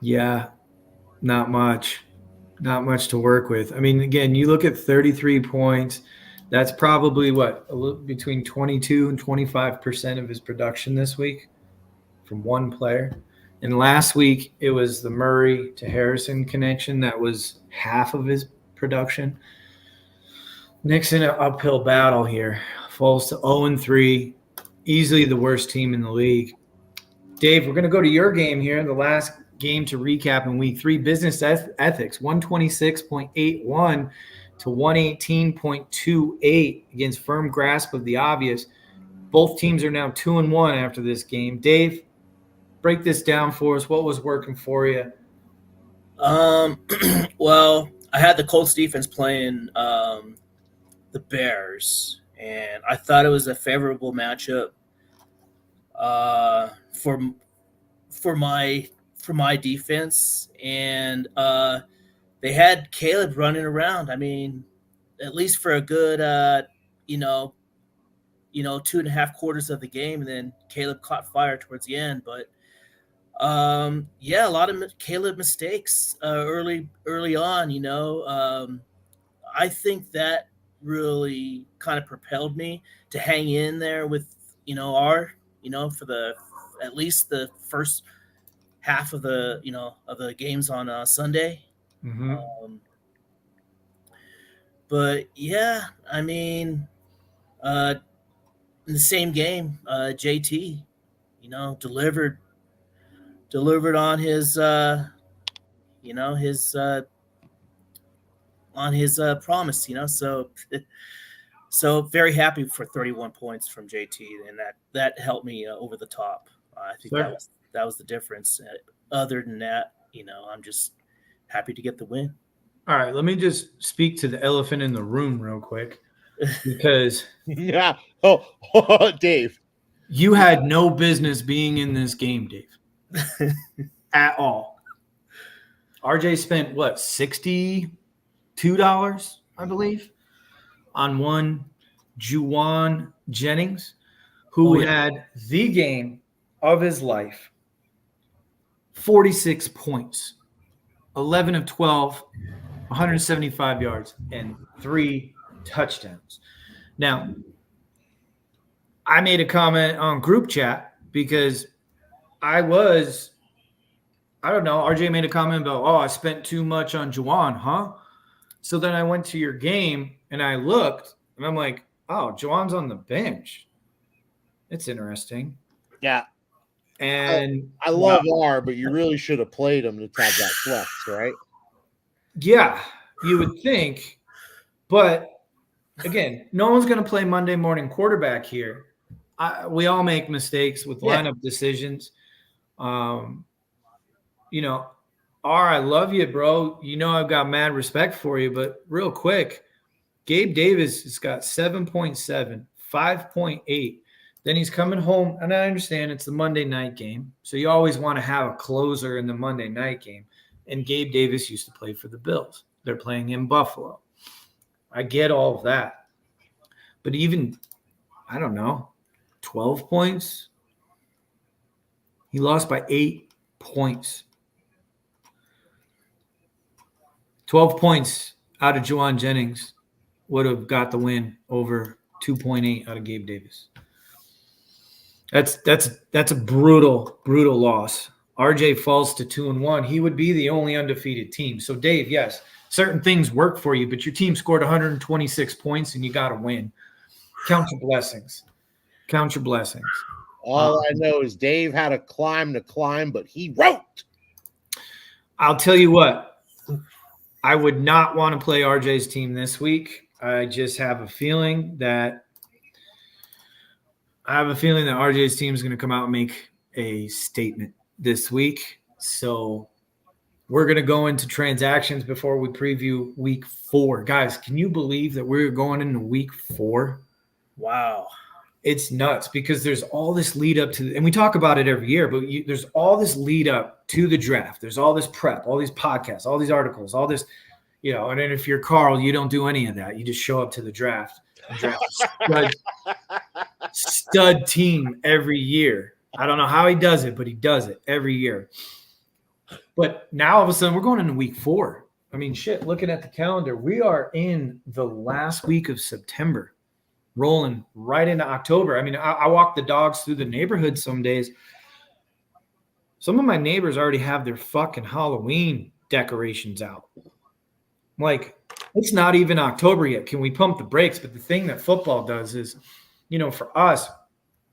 Yeah, not much. Not much to work with. I mean, again, you look at 33 points. That's probably between 22 and 25% of his production this week from one player. And last week, it was the Murray to Harrison connection that was half of his production. Nick's in an uphill battle here. Falls to 0-3, easily the worst team in the league. Dave, we're going to go to your game here, the last game to recap in week 3. Business ethics, 126.81 to 118.28 against firm grasp of the obvious. Both teams are now 2-1 after this game. Dave, break this down for us. What was working for you? Well, I had the Colts defense playing the Bears, and I thought it was a favorable matchup for my defense, and they had Caleb running around. I mean, at least for a good 2.5 quarters of the game, and then Caleb caught fire towards the end. But a lot of Caleb mistakes early on. I think that really kind of propelled me to hang in there with for at least the first half of the games on Sunday. Mm-hmm. But yeah, I mean, in the same game, JT, delivered on his promise. So very happy for 31 points from JT, and that helped me over the top. I think that was the difference. Other than that, I'm just happy to get the win. All right, let me just speak to the elephant in the room real quick because Yeah. Dave. you had no business being in this game, Dave, at all. RJ spent what, $62, I believe, on one Juwan Jennings, who had the game of his life. 46 points, 11 of 12, 175 yards, and 3 touchdowns. Now, I made a comment on group chat because RJ made a comment about, I spent too much on Juwan, huh? So then I went to your game and I looked and I'm like, Juwan's on the bench. It's interesting. Yeah. And I love R, but you really should have played him to have that flex, right? Yeah, you would think. But again, no one's going to play Monday morning quarterback here. We all make mistakes with lineup decisions. R, I love you, bro. I've got mad respect for you. But real quick, Gabe Davis has got 7.7, 5.8. Then he's coming home, and I understand it's the Monday night game, so you always want to have a closer in the Monday night game. And Gabe Davis used to play for the Bills. They're playing in Buffalo. I get all of that. But even, I don't know, 12 points? He lost by 8 points. 12 points out of Juwan Jennings would have got the win over 2.8 out of Gabe Davis. That's a brutal loss. RJ falls to 2-1. He would be the only undefeated team. So Dave, yes, certain things work for you, but your team scored 126 points and you got to win. Count your blessings. Count your blessings. All I know is Dave had a climb to climb, but he wrote. I'll tell you what. I would not want to play RJ's team this week. I just have a feeling that RJ's team is going to come out and make a statement this week. So we're going to go into transactions before we preview week 4. Guys, can you believe that we're going into week 4? Wow. It's nuts because there's all this lead up to, and we talk about it every year, but there's all this lead up to the draft. There's all this prep, all these podcasts, all these articles, all this, and then if you're Carl, you don't do any of that. You just show up to the draft. Stud team every year. I don't know how he does it, but he does it every year. But now all of a sudden we're going into week 4. I mean, shit, looking at the calendar, we are in the last week of September, rolling right into October. I mean, I walk the dogs through the neighborhood some days. Some of my neighbors already have their fucking Halloween decorations out. Like, it's not even October yet. Can we pump the brakes? But the thing that football does is, for us,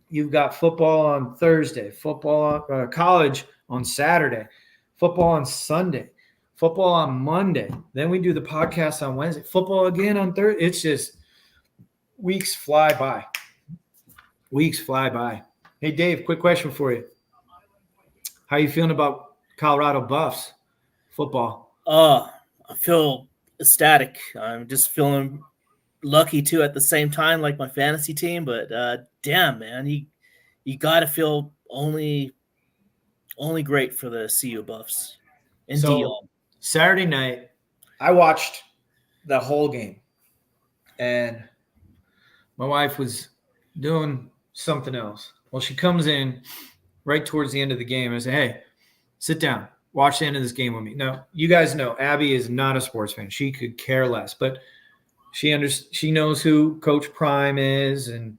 you've got football on Thursday, football college on Saturday, football on Sunday, football on Monday. Then we do the podcast on Wednesday, football again on Thursday. It's just weeks fly by. Weeks fly by. Hey, Dave, quick question for you. How are you feeling about Colorado Buffs football? I feel ecstatic. I'm just feeling lucky too at the same time, like my fantasy team. But damn, man, you got to feel only great for the CU Buffs. And so Dion. Saturday night, I watched the whole game, and my wife was doing something else. Well, she comes in right towards the end of the game. I say, "Hey, sit down. Watch the end of this game with me." Now, you guys know Abby is not a sports fan. She could care less, but she knows who Coach Prime is, and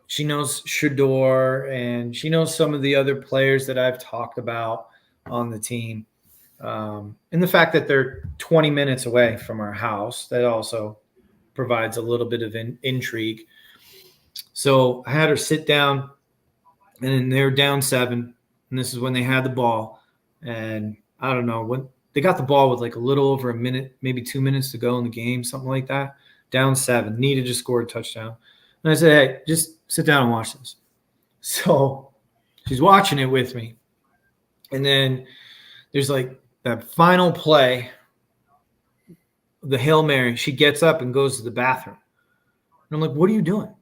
she knows Shador, and she knows some of the other players that I've talked about on the team. And the fact that they're 20 minutes away from our house, that also provides a little bit of intrigue. So I had her sit down, and then they're down 7. And this is when they had the ball. And I don't know, when they got the ball with like a little over a minute, maybe 2 minutes to go in the game, something like that. Down 7. Needed to score a touchdown. And I said, "Hey, just sit down and watch this." So she's watching it with me. And then there's like that final play, the Hail Mary. She gets up and goes to the bathroom. And I'm like, "What are you doing?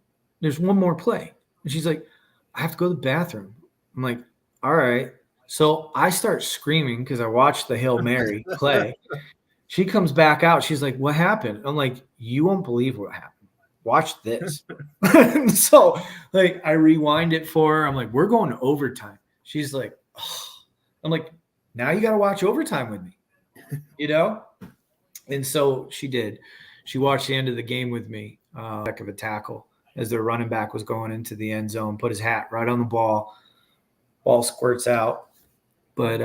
There's one more play." And she's like, "I have to go to the bathroom." I'm like, "All right." So I start screaming because I watched the Hail Mary play. She comes back out. She's like, "What happened?" I'm like, "You won't believe what happened. Watch this." So like I rewind it for her. I'm like, "We're going to overtime." She's like, "Oh." I'm like, "Now you got to watch overtime with me." And so she did. She watched the end of the game with me, back of a tackle as their running back was going into the end zone, put his hat right on the ball. Ball squirts out. But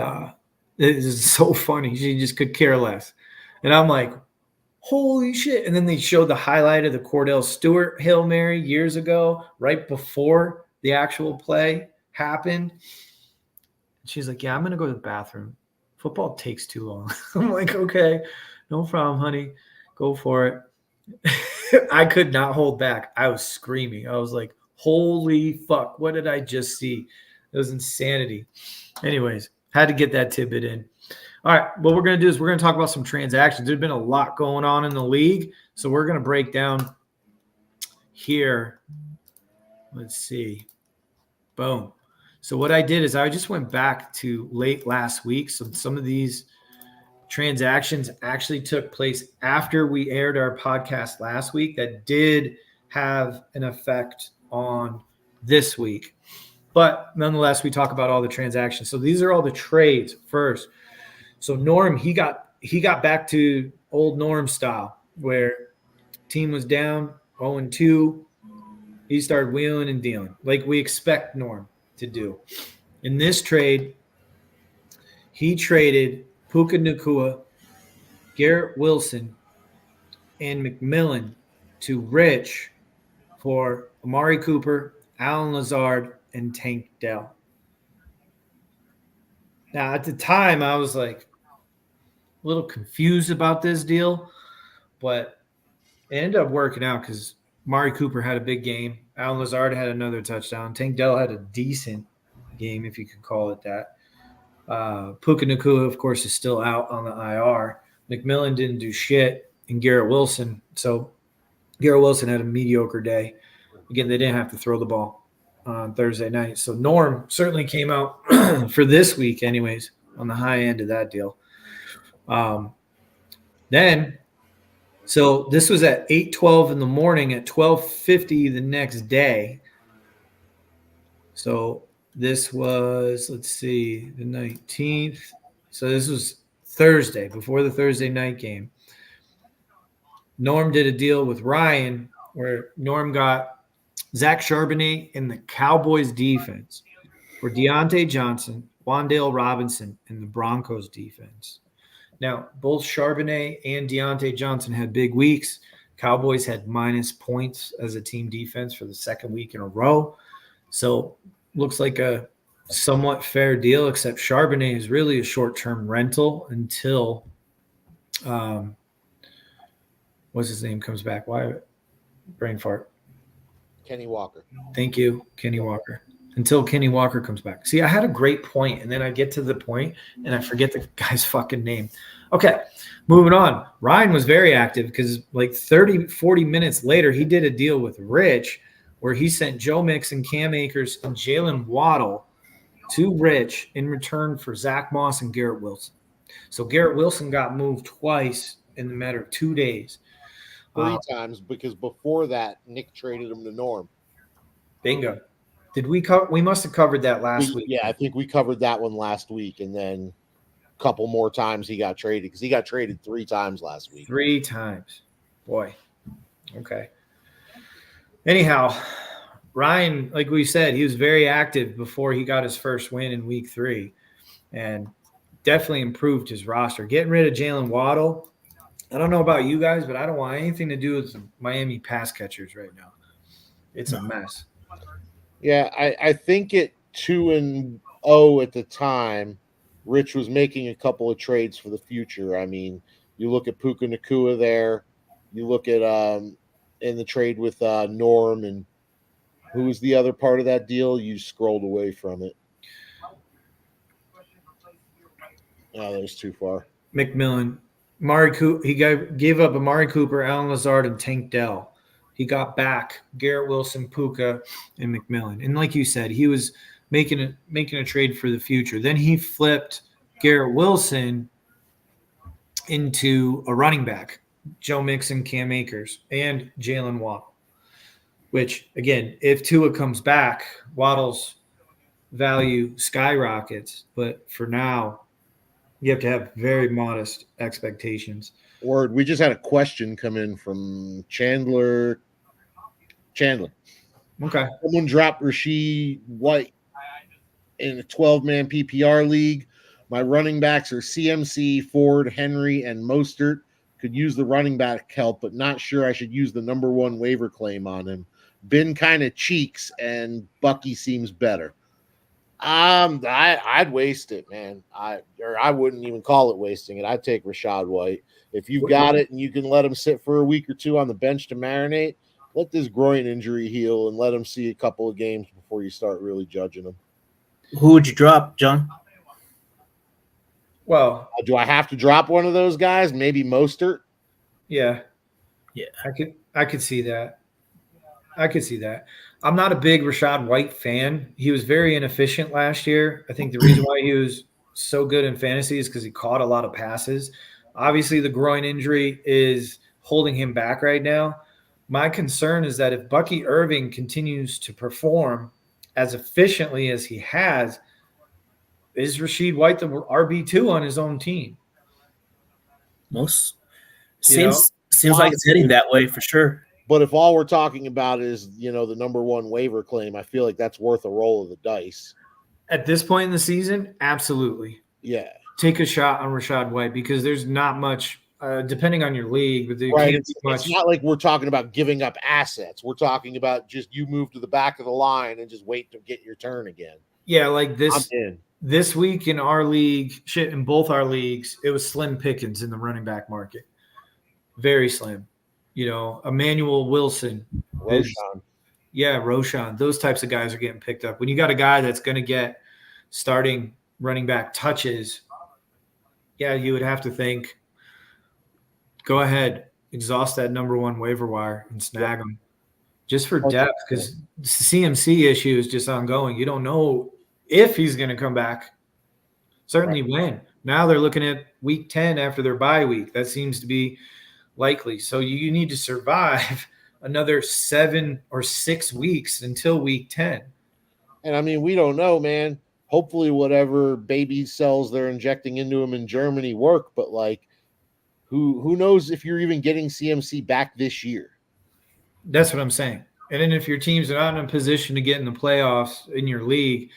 it is so funny. She just could care less. And I'm like, holy shit. And then they showed the highlight of the Cordell Stewart Hail Mary years ago, right before the actual play happened. She's like, "Yeah, I'm going to go to the bathroom. Football takes too long." I'm like, "Okay, no problem, honey. Go for it." I could not hold back. I was screaming. I was like, holy fuck. What did I just see? It was insanity. Anyways, had to get that tidbit in. All right, what we're going to do is we're going to talk about some transactions. There's been a lot going on in the league, so we're going to break down here. Let's see. Boom. So what I did is I just went back to late last week. So some of these transactions actually took place after we aired our podcast last week that did have an effect on this week. But nonetheless, we talk about all the transactions. So these are all the trades first. So Norm, he got back to old Norm style where team was down 0-2. He started wheeling and dealing like we expect Norm to do. In this trade, he traded Puka Nacua, Garrett Wilson, and McMillan to Rich for Amari Cooper, Alan Lazard, and Tank Dell. Now, at the time, I was like a little confused about this deal, but it ended up working out because Amari Cooper had a big game. Alan Lazard had another touchdown. Tank Dell had a decent game, if you could call it that. Puka Nacua, of course, is still out on the IR. McMillan didn't do shit, and Garrett Wilson. So Garrett Wilson had a mediocre day. Again, they didn't have to throw the ball on Thursday night. So Norm certainly came out for this week anyways on the high end of that deal. So this was at 8:12 in the morning. At 12:50 the next day. So this was, let's see, the 19th. So this was Thursday, before the Thursday night game. Norm did a deal with Ryan where Norm got Zach Charbonnet in the Cowboys defense for Deontay Johnson, Wan'Dale Robinson, and the Broncos defense. Now, both Charbonnet and Deontay Johnson had big weeks. Cowboys had minus points as a team defense for the second week in a row. So looks like a somewhat fair deal, except Charbonnet is really a short-term rental until what's his name comes back. Why brain fart? Kenny Walker. Thank you, Kenny Walker. Until Kenny Walker comes back. See, I had a great point, and then I get to the point, and I forget the guy's fucking name. Okay, moving on. Ryan was very active because like 30, 40 minutes later, he did a deal with Rich where he sent Joe Mixon, Cam Akers, and Jalen Waddle to Rich in return for Zach Moss and Garrett Wilson. So Garrett Wilson got moved twice in the matter of 2 days. 3 times, because before that, Nick traded him to Norm. Bingo. Did we we must have covered that last week. Yeah, I think we covered that one last week, and then a couple more times he got traded, because he got traded 3 times last week. 3 times. Boy. Okay. Anyhow, Ryan, like we said, he was very active before he got his first win in week 3 and definitely improved his roster. Getting rid of Jalen Waddle, I don't know about you guys, but I don't want anything to do with the Miami pass catchers right now. It's a mess. Yeah, I think at 2-0 at the time, Rich was making a couple of trades for the future. I mean, you look at Puka Nacua there. You look at in the trade with Norm, and who was the other part of that deal? You scrolled away from it. Oh, that was too far. McMillan. He gave up Amari Cooper, Alan Lazard, and Tank Dell. He got back Garrett Wilson, Puka, and McMillan. And like you said, he was making a trade for the future. Then he flipped Garrett Wilson into a running back, Joe Mixon, Cam Akers, and Jalen Waddle. Which, again, if Tua comes back, Waddle's value skyrockets. But for now, you have to have very modest expectations. Word. We just had a question come in from Chandler. Okay. Someone dropped Rasheed White in a 12-man PPR league. My running backs are CMC, Ford, Henry, and Mostert. Could use the running back help, but not sure I should use the number 1 waiver claim on him. Been kind of cheeks, and Bucky seems better. I'd waste it, man. I wouldn't even call it wasting it. I'd take Rashad White. If you've got it and you can let him sit for a week or 2 on the bench to marinate, let this groin injury heal and let him see a couple of games before you start really judging him. Who would you drop, John? Well, do I have to drop one of those guys? Maybe Mostert? Yeah. Yeah. I could see that. I'm not a big Rashad White fan. He was very inefficient last year. I think the reason why he was so good in fantasy is because he caught a lot of passes. Obviously, the groin injury is holding him back right now. My concern is that if Bucky Irving continues to perform as efficiently as he has, is Rashid White the RB2 on his own team? Most You know, seems like it's heading that way for sure. But if all we're talking about is, the number one waiver claim, I feel like that's worth a roll of the dice. at this point in the season, absolutely. Yeah. Take a shot on Rashad White because there's not much, depending on your league, but there Right. can't be much. It's not like we're talking about giving up assets. We're talking about just you move to the back of the line and just wait to get your turn again. Yeah, like I'm this in. this week in our league, in both our leagues, it was slim pickings in the running back market. Very slim. Emmanuel Wilson. Roshan. Roshan. Those types of guys are getting picked up. When you got a guy that's going to get starting running back touches, you would have to think, go ahead, exhaust that number one waiver wire and snag him just for depth because the CMC issue is just ongoing. You don't know if he's going to come back. Certainly when. Now they're looking at week 10 after their bye week. That seems to be likely. So you need to survive another 7 or 6 weeks until week 10. And I mean, we don't know, man. Hopefully whatever baby cells they're injecting into him in Germany work, but like who knows if you're even getting CMC back this year. That's what I'm saying. And then if your teams are not in a position to get in the playoffs in your league,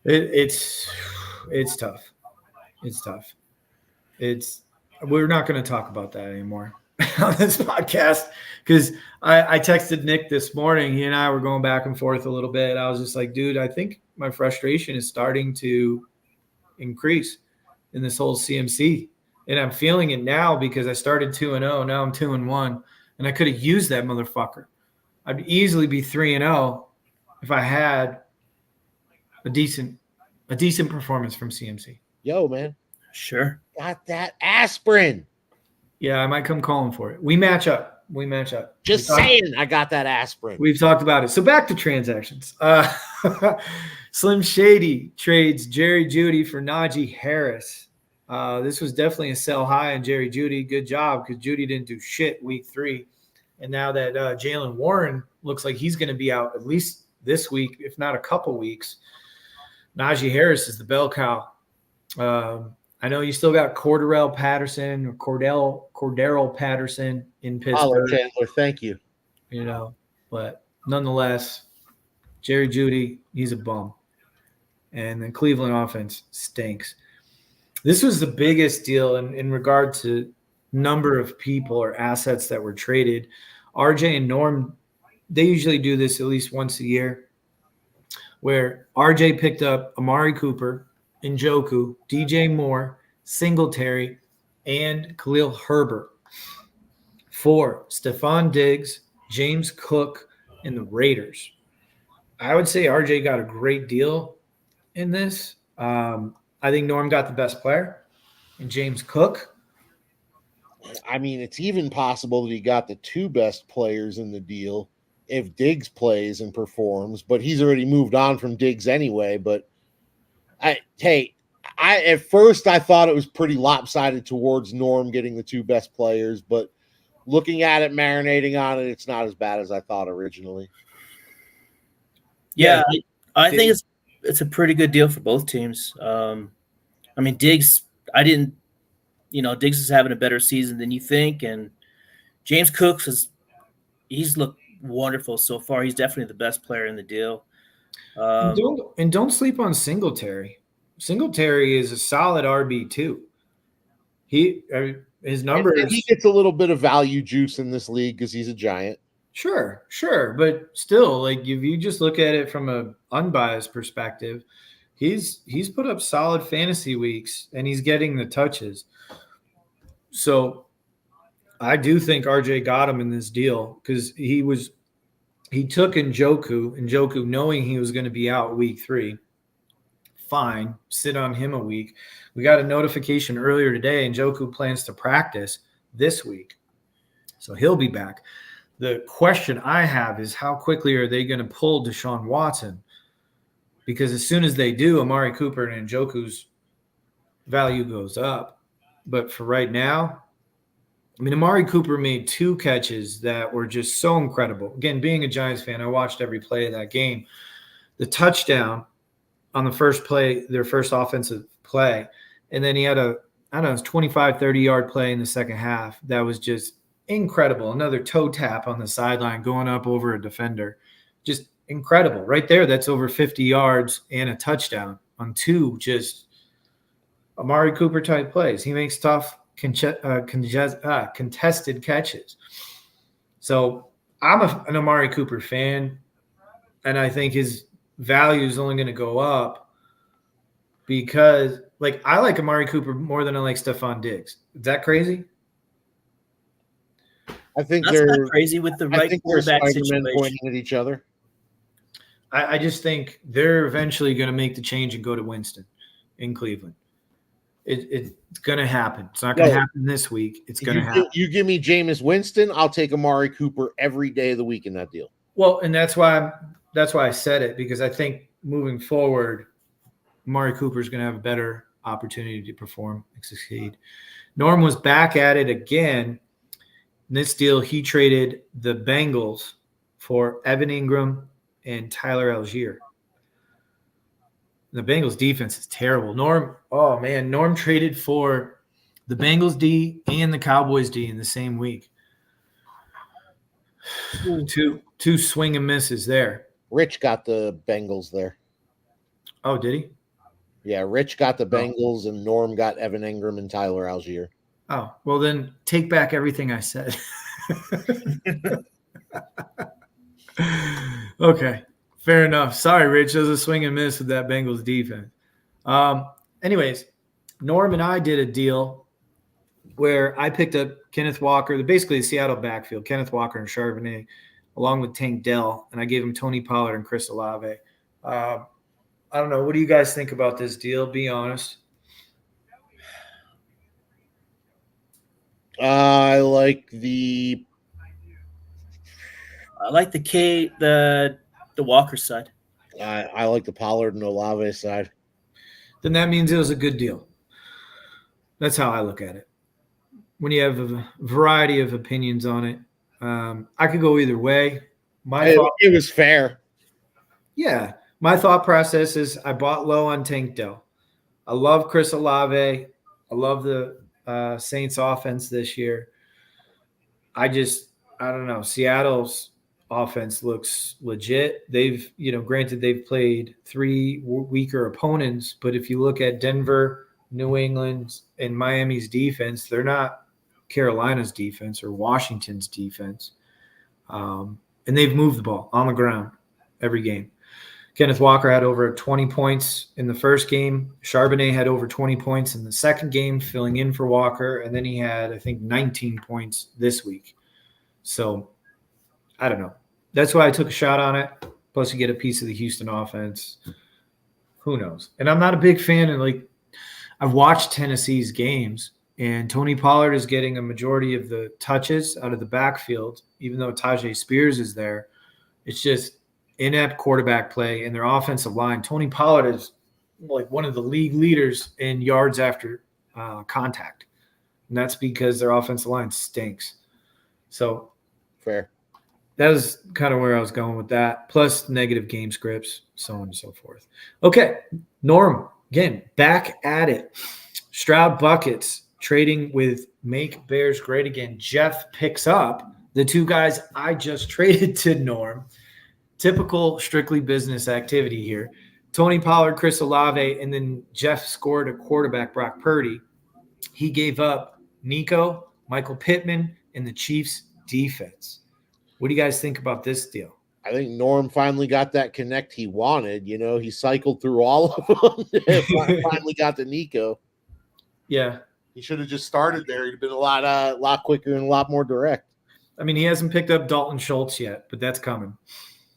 it's tough. It's tough. We're not going to talk about that anymore on this podcast because I texted Nick this morning. He and I were going back and forth a little bit. I was just like, dude, I think my frustration is starting to increase in this whole CMC. And I'm feeling it now because I started 2-0. Now I'm 2-1. And I could have used that motherfucker. I'd easily be 3-0 if I had a decent performance from CMC. Yo, man. Sure. Got that aspirin. Yeah, I might come calling for it. We match up. Just saying, I got that aspirin. We've talked about it. So back to transactions. Slim Shady trades Jerry Jeudy for Najee Harris. This was definitely a sell high on Jerry Jeudy. Good job because Jeudy didn't do shit week 3. And now that Jalen Warren looks like he's going to be out at least this week, if not a couple weeks, Najee Harris is the bell cow. I know you still got Cordell Patterson in Pittsburgh. Hello, Chandler. Thank you. But nonetheless, Jerry Jeudy, he's a bum. And the Cleveland offense stinks. This was the biggest deal in regard to number of people or assets that were traded. RJ and Norm, they usually do this at least once a year, where RJ picked up Amari Cooper, Njoku, DJ Moore, Singletary, and Khalil Herbert for Stephon Diggs, James Cook, and the Raiders. I would say RJ got a great deal in this. I think Norm got the best player, and James Cook. I mean, it's even possible that he got the 2 best players in the deal if Diggs plays and performs, but he's already moved on from Diggs anyway. But at first I thought it was pretty lopsided towards Norm getting the 2 best players, but looking at it, marinating on it, it's not as bad as I thought originally. Yeah, I think it's a pretty good deal for both teams. I mean, Diggs, Diggs is having a better season than you think, and James Cook he's looked wonderful so far. He's definitely the best player in the deal. Don't sleep on Singletary. Singletary is a solid RB2. His numbers. And he gets a little bit of value juice in this league because he's a giant. Sure, but still, like if you just look at it from an unbiased perspective, he's put up solid fantasy weeks and he's getting the touches. So I do think RJ got him in this deal because he took Njoku knowing he was going to be out week 3. Fine, sit on him a week. We got a notification earlier today, and Njoku plans to practice this week. So he'll be back. The question I have is how quickly are they going to pull Deshaun Watson? Because as soon as they do, Amari Cooper and Njoku's value goes up. But for right now, I mean, Amari Cooper made 2 catches that were just so incredible. Again, being a Giants fan, I watched every play of that game. The touchdown on the first play, their first offensive play, and then he had a, I don't know, it was 25, 30-yard play in the second half. That was just incredible. Another toe tap on the sideline going up over a defender. Just incredible. Right there, that's over 50 yards and a touchdown on 2 just Amari Cooper type plays. He makes tough contested catches. So I'm an Amari Cooper fan, and I think his value is only going to go up because, like, I like Amari Cooper more than I like Stephon Diggs. Is that crazy? I think That's they're not crazy with the I right think they're quarterback Spider-Man situation. pointing at each other. I just think they're eventually going to make the change and go to Winston in Cleveland. It's going to happen. It's not going to happen this week. It's going to happen. You give me Jameis Winston, I'll take Amari Cooper every day of the week in that deal. Well, and that's why I said it, because I think moving forward, Amari Cooper is going to have a better opportunity to perform and succeed. Norm was back at it again. In this deal, he traded the Bengals for Evan Ingram and Tyler Algier. The Bengals defense is terrible. Norm traded for the Bengals D and the Cowboys D in the same week. Two swing and misses there. Rich got the Bengals there. Oh, did he? Yeah, Rich got the Bengals and Norm got Evan Ingram and Tyler Algier. Oh, well then take back everything I said. Okay, fair enough. Sorry, Rich. There's a swing and miss with that Bengals defense. Anyways, Norm and I did a deal where I picked up Kenneth Walker, basically the Seattle backfield, Kenneth Walker and Charbonnet, along with Tank Dell, and I gave him Tony Pollard and Chris Olave. I don't know. What do you guys think about this deal? Be honest. I like the Walker side. I like the Pollard and Olave side. Then that means it was a good deal. That's how I look at it. When you have a variety of opinions on it, I could go either way. It was fair. Yeah. My thought process is I bought low on Tank Dell. I love Chris Olave. I love the Saints offense this year. I don't know. Seattle's offense looks legit. Granted they've played 3 weaker opponents, but if you look at Denver, New England, and Miami's defense, they're not Carolina's defense or Washington's defense. And they've moved the ball on the ground every game. Kenneth Walker had over 20 points in the first game. Charbonnet had over 20 points in the second game, filling in for Walker. And then he had, I think, 19 points this week. So, I don't know. That's why I took a shot on it. Plus, you get a piece of the Houston offense. Who knows? And I'm not a big fan of, I've watched Tennessee's games, and Tony Pollard is getting a majority of the touches out of the backfield, even though Tajay Spears is there. It's just inept quarterback play and their offensive line. Tony Pollard is one of the league leaders in yards after contact. And that's because their offensive line stinks. So fair. That was kind of where I was going with that. Plus negative game scripts, so on and so forth. Okay. Norm, again, back at it. Stroud buckets trading with Make Bears Great Again. Jeff picks up the 2 guys I just traded to Norm. Typical strictly business activity here. Tony Pollard, Chris Olave, and then Jeff scored a quarterback, Brock Purdy. He gave up Nico, Michael Pittman, and the Chiefs defense. What do you guys think about this deal? I think Norm finally got that connect he wanted. He cycled through all of them. Finally got to Nico. Yeah. He should have just started there. He'd been a lot quicker and a lot more direct. I mean, he hasn't picked up Dalton Schultz yet, but that's coming.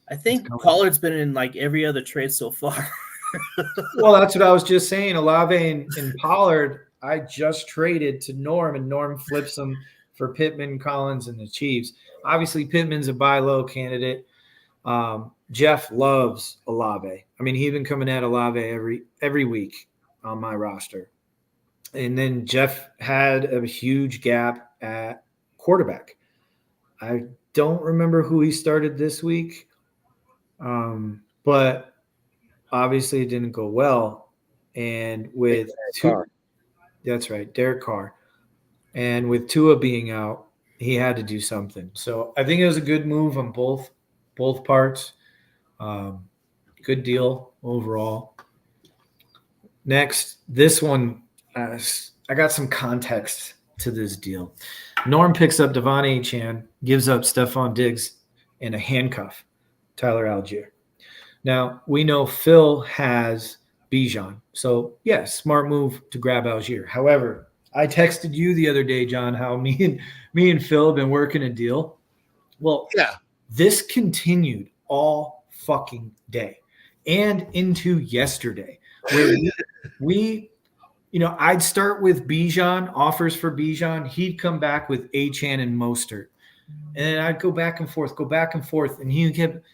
I think Pollard's been in every other trade so far. Well, that's what I was just saying. Olave and Pollard, I just traded to Norm, and Norm flips them for Pittman, Collins, and the Chiefs. Obviously, Pittman's a buy low candidate. Jeff loves Olave. I mean, he's been coming at Olave every week on my roster. And then Jeff had a huge gap at quarterback. I don't remember who he started this week, but obviously it didn't go well. And with that's right, Derek Carr. And with Tua being out, he had to do something. So I think it was a good move on both parts. Good deal overall. Next, this one, I got some context to this deal. Norm picks up Devon Achane, gives up Stephon Diggs and a handcuff, Tyler Algier. Now, we know Phil has Bijan. So, yes, smart move to grab Algier. However, I texted you the other day, John, how me and Phil have been working a deal. Well, Yeah. This continued all fucking day and into yesterday, where we I'd start with Bijan, offers for Bijan. He'd come back with Achane and Mostert. And then I'd go back and forth. And he kept,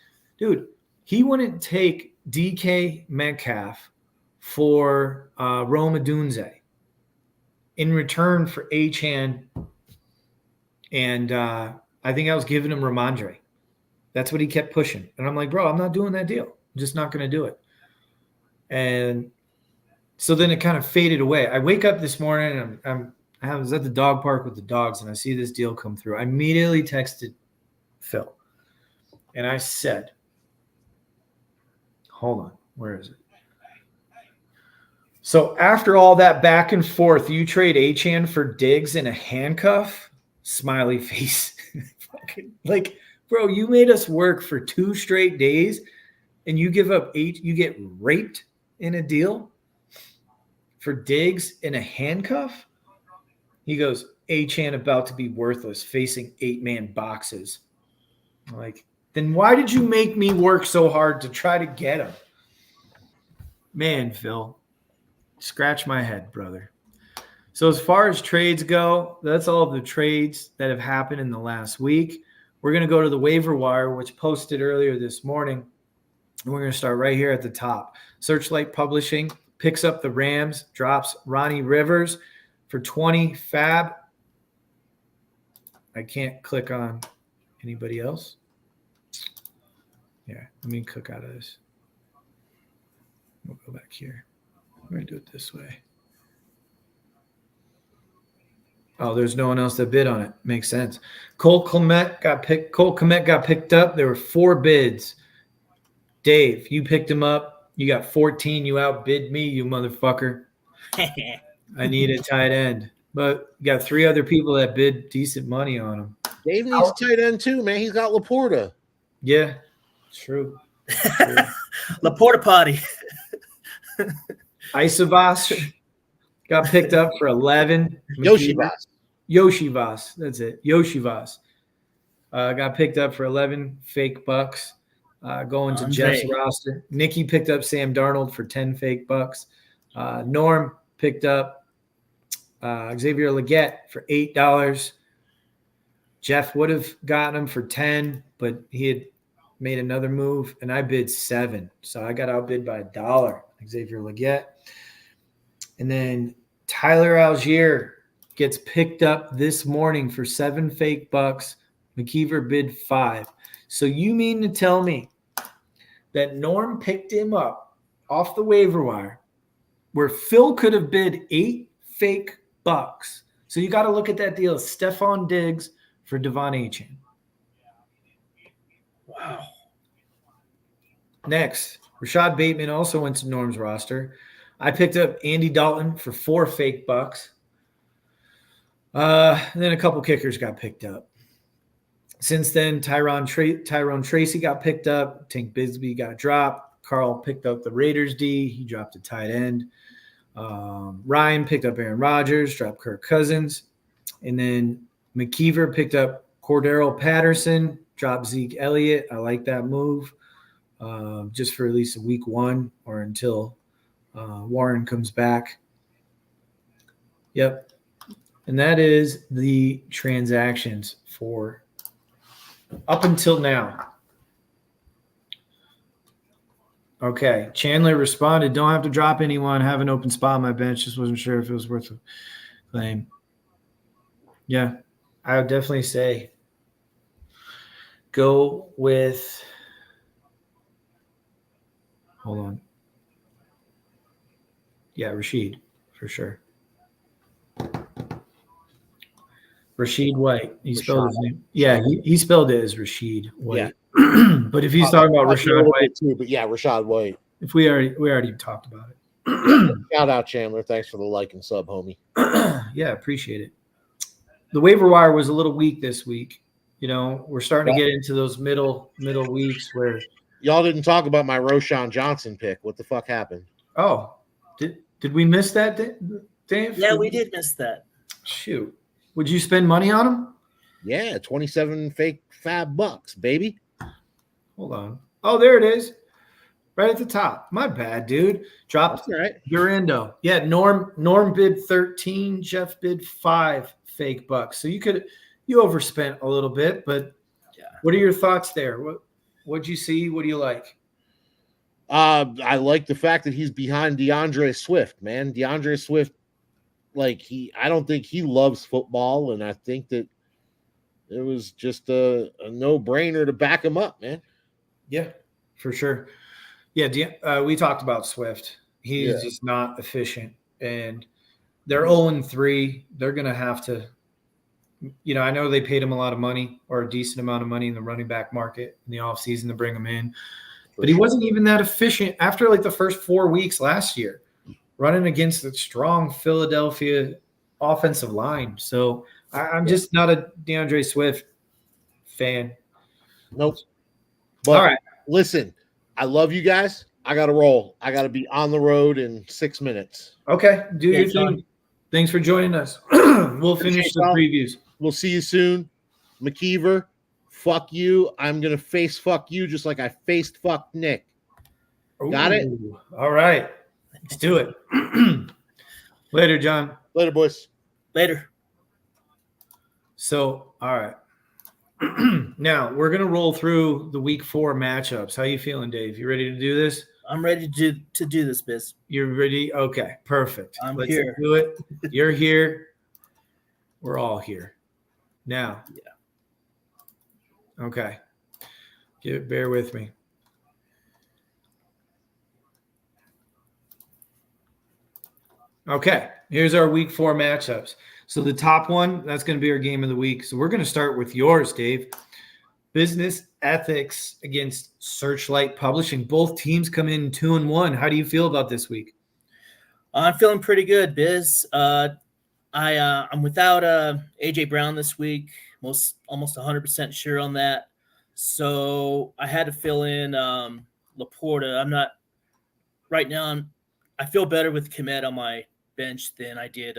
he wouldn't take DK Metcalf for Rome Odunze in return for Achane. And I think I was giving him Ramondre. That's what he kept pushing. And I'm like, bro, I'm not doing that deal. I'm just not going to do it. And so then it kind of faded away. I wake up this morning and I was at the dog park with the dogs and I see this deal come through. I immediately texted Phil and I said, hold on, where is it? So after all that back and forth, you trade Achane for Diggs in a handcuff? Smiley face. Like, bro, you made us work for 2 straight days and you give up 8, you get raped in a deal for Diggs in a handcuff? He goes, Achane about to be worthless, facing 8-man boxes. Like, then why did you make me work so hard to try to get him? Man, Phil, scratch my head, brother. So as far as trades go, that's all of the trades that have happened in the last week. We're going to go to the waiver wire, which posted earlier this morning. And we're going to start right here at the top. Searchlight Publishing picks up the Rams, drops Ronnie Rivers for 20 fab. I can't click on anybody else. Yeah, let me click out of this. We'll go back here. We're going to do it this way. Oh, there's no one else that bid on it. Makes sense. Cole Kmet got picked up. There were 4 bids. Dave, you picked him up. You got 14. You outbid me, you motherfucker. I need a tight end. But you got 3 other people that bid decent money on him. Dave needs a tight end too, man. He's got Laporta. Yeah, true. Laporta potty. Isovas got picked up for 11. Yoshivas. That's it. Yoshivas. Got picked up for 11 fake bucks. Going to Jeff's roster. Nikki picked up Sam Darnold for 10 fake bucks. Norm picked up Xavier Legette for $8. Jeff would have gotten him for 10, but he had made another move, and I bid 7. So I got outbid by $1, Xavier Legette. And then Tyler Algier gets picked up this morning for 7 fake bucks. McKeever bid 5. So you mean to tell me that Norm picked him up off the waiver wire where Phil could have bid 8 fake bucks? So you got to look at that deal. Stephon Diggs for Devon Achane. Wow. Next, Rashad Bateman also went to Norm's roster. I picked up Andy Dalton for 4 fake bucks. And then a couple kickers got picked up. Since then, Tyrone Tracy got picked up. Tank Bigsby got dropped. Carl picked up the Raiders D. He dropped a tight end. Ryan picked up Aaron Rodgers, dropped Kirk Cousins. And then McKeever picked up Cordero Patterson, dropped Zeke Elliott. I like that move just for at least week 1 or until Warren comes back. Yep. And that is the transactions for up until now. Okay. Chandler responded, don't have to drop anyone. Have an open spot on my bench. Just wasn't sure if it was worth a claim. Yeah, I would definitely say go with – hold on. Yeah, Rashid, for sure. Rashid White. He spelled his name. Yeah, he spelled it as Rashid White. Yeah. But if he's talking about Rashad White, too, but yeah, Rashad White. If we already talked about it. Shout out Chandler. Thanks for the like and sub, homie. Yeah, appreciate it. The waiver wire was a little weak this week. You know, we're starting to get into those middle weeks where y'all didn't talk about my Roshan Johnson pick. What the fuck happened? Oh, did we miss that, Dave? Yeah, we did miss that. Shoot. Would you spend money on him? Yeah, 27 fake fab bucks, baby. Hold on. Oh, there it is. Right at the top. My bad, dude. Dropped right. Durando. Yeah, Norm bid 13, Jeff bid 5 fake bucks. So you overspent a little bit, but yeah. What are your thoughts there? What'd you see? What do you like? I like the fact that he's behind DeAndre Swift, man. DeAndre Swift, I don't think he loves football, and I think that it was just a no-brainer to back him up, man. Yeah, for sure. Yeah, we talked about Swift. He's just not efficient, and they're 0-3. They're going to have to, I know they paid him a lot of money or a decent amount of money in the running back market in the offseason to bring him in. But he wasn't even that efficient after the first 4 weeks last year, running against the strong Philadelphia offensive line. So I'm just not a DeAndre Swift fan. Nope. But all right, listen, I love you guys. I got to roll. I got to be on the road in 6 minutes. Okay. Do your thing. Thanks for joining us. We'll finish the previews. We'll see you soon. McKeever. Fuck you. I'm going to face fuck you just like I faced fuck Nick. Got it? All right. Let's do it. Later, John. Later, boys. Later. So, all right. Now, we're going to roll through the week 4 matchups. How you feeling, Dave? You ready to do this? I'm ready to do this, Biz. You're ready? Okay, perfect. Let's here. Do it. You're here. We're all here. Now. Yeah. Okay. Bear with me. Okay. Here's our week 4 matchups. So the top one, that's going to be our game of the week. So we're going to start with yours, Dave. Business Ethics against Searchlight Publishing. Both teams come in 2-1. How do you feel about this week? I'm feeling pretty good, Biz. I'm without AJ Brown this week. Almost 100% sure on that. So I had to fill in Laporta. I'm not right now. I feel better with Kmet on my bench than I did.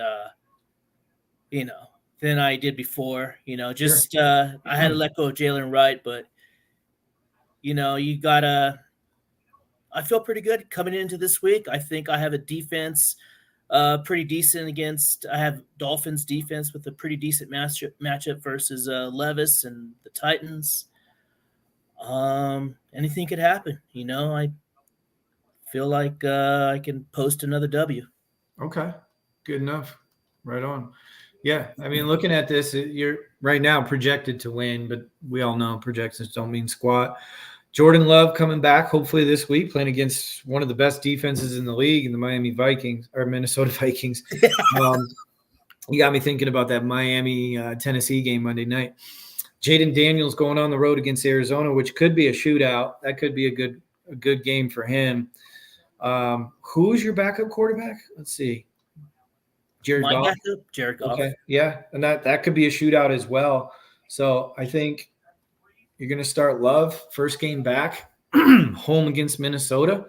Than I did before. I had to let go of Jalen Wright, but you gotta. I feel pretty good coming into this week. I think I have a defense pretty decent against. I have Dolphins defense with a pretty decent matchup versus Levis and the Titans. Anything could happen. I feel like I can post another W. Okay, good enough. Right on. Yeah, I mean, looking at this, you're right now projected to win, but we all know projections don't mean squat. Jordan Love coming back hopefully this week, playing against one of the best defenses in the league, in the Minnesota Vikings. You got me thinking about that Miami Tennessee game Monday night. Jaden Daniels going on the road against Arizona, which could be a shootout. That could be a good game for him. Who's your backup quarterback? Let's see. Jared Goff. Jared Goff. Okay, yeah, and that could be a shootout as well. So I think you're going to start Love first game back, home against Minnesota.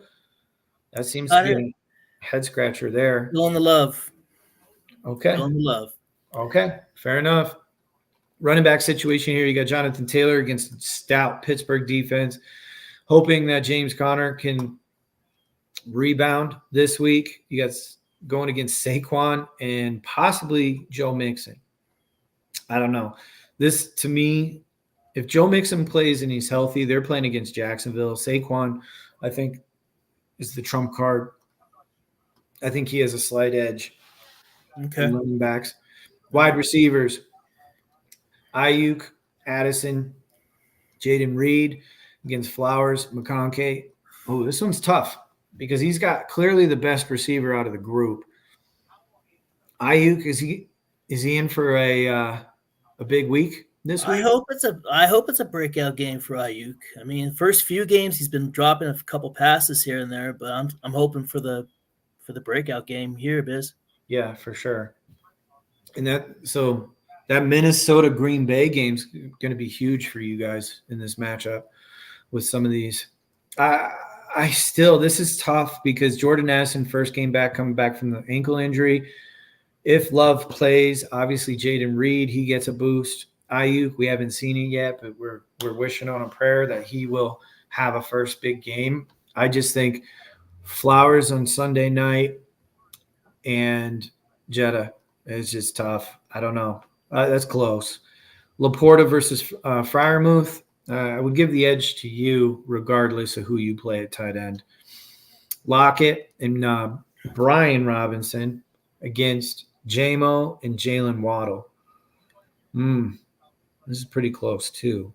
That seems to be a head scratcher there. Go on the Love. Okay. Go on the Love. Okay, fair enough. Running back situation here, you got Jonathan Taylor against stout Pittsburgh defense, hoping that James Conner can rebound this week. You got going against Saquon and possibly Joe Mixon. I don't know. This, to me, if Joe Mixon plays and he's healthy, they're playing against Jacksonville. Saquon, I think, is the trump card. I think he has a slight edge Okay. in running backs. Wide receivers, Ayuk, Addison, Jaden Reed against Flowers, McConkey. Oh, this one's tough because he's got clearly the best receiver out of the group. Ayuk, is he in for a big week this I week? hope it's a breakout game for Ayuk. I mean, first few games he's been dropping a couple passes here and there, but I'm hoping for the breakout game here, Biz. Yeah, for sure. And that Minnesota Green Bay game's going to be huge for you guys in this matchup with some of these. I still, this is tough because Jordan Addison first game back, coming back from the ankle injury. If Love plays, obviously Jaden Reed, he gets a boost. Ayuk, we haven't seen it yet, but we're wishing on a prayer that he will have a first big game. I just think Flowers on Sunday night and Jetta is just tough. I don't know. That's close. Laporta versus Freiermuth. I would give the edge to you regardless of who you play at tight end. Lockett and Brian Robinson against JMO and Jalen Waddle. This is pretty close too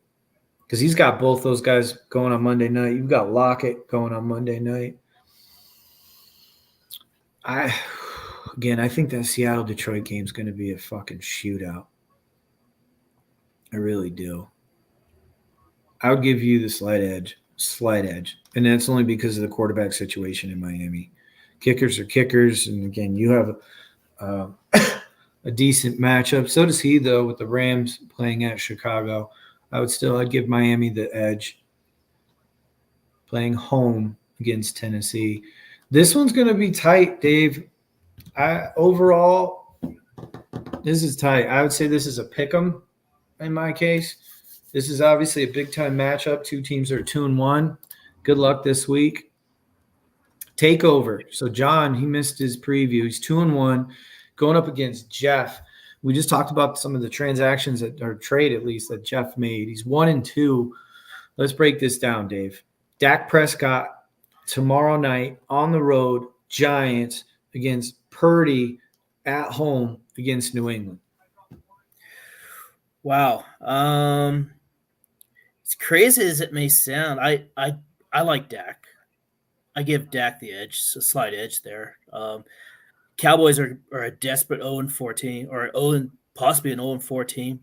because he's got both those guys going on Monday night. You've got Lockett going on Monday night. I think that Seattle-Detroit game is going to be a fucking shootout. I really do. I would give you the slight edge. And that's only because of the quarterback situation in Miami. Kickers are kickers. And again, you have a decent matchup. So does he, though, with the Rams playing at Chicago. I'd give Miami the edge. Playing home against Tennessee. This one's going to be tight, Dave. Overall, this is tight. I would say this is a pick'em in my case. This is obviously a big-time matchup. Two teams are 2-1. Good luck this week. Takeover. So, John, he missed his preview. He's 2-1, going up against Jeff. We just talked about some of the transactions or trade, at least, that Jeff made. He's 1-2. Let's break this down, Dave. Dak Prescott tomorrow night on the road, Giants against Purdy at home against New England. Wow. As crazy as it may sound, I like Dak. I give Dak the edge, a slight edge there. Cowboys are a desperate 0-4 team, or possibly an 0-4 team.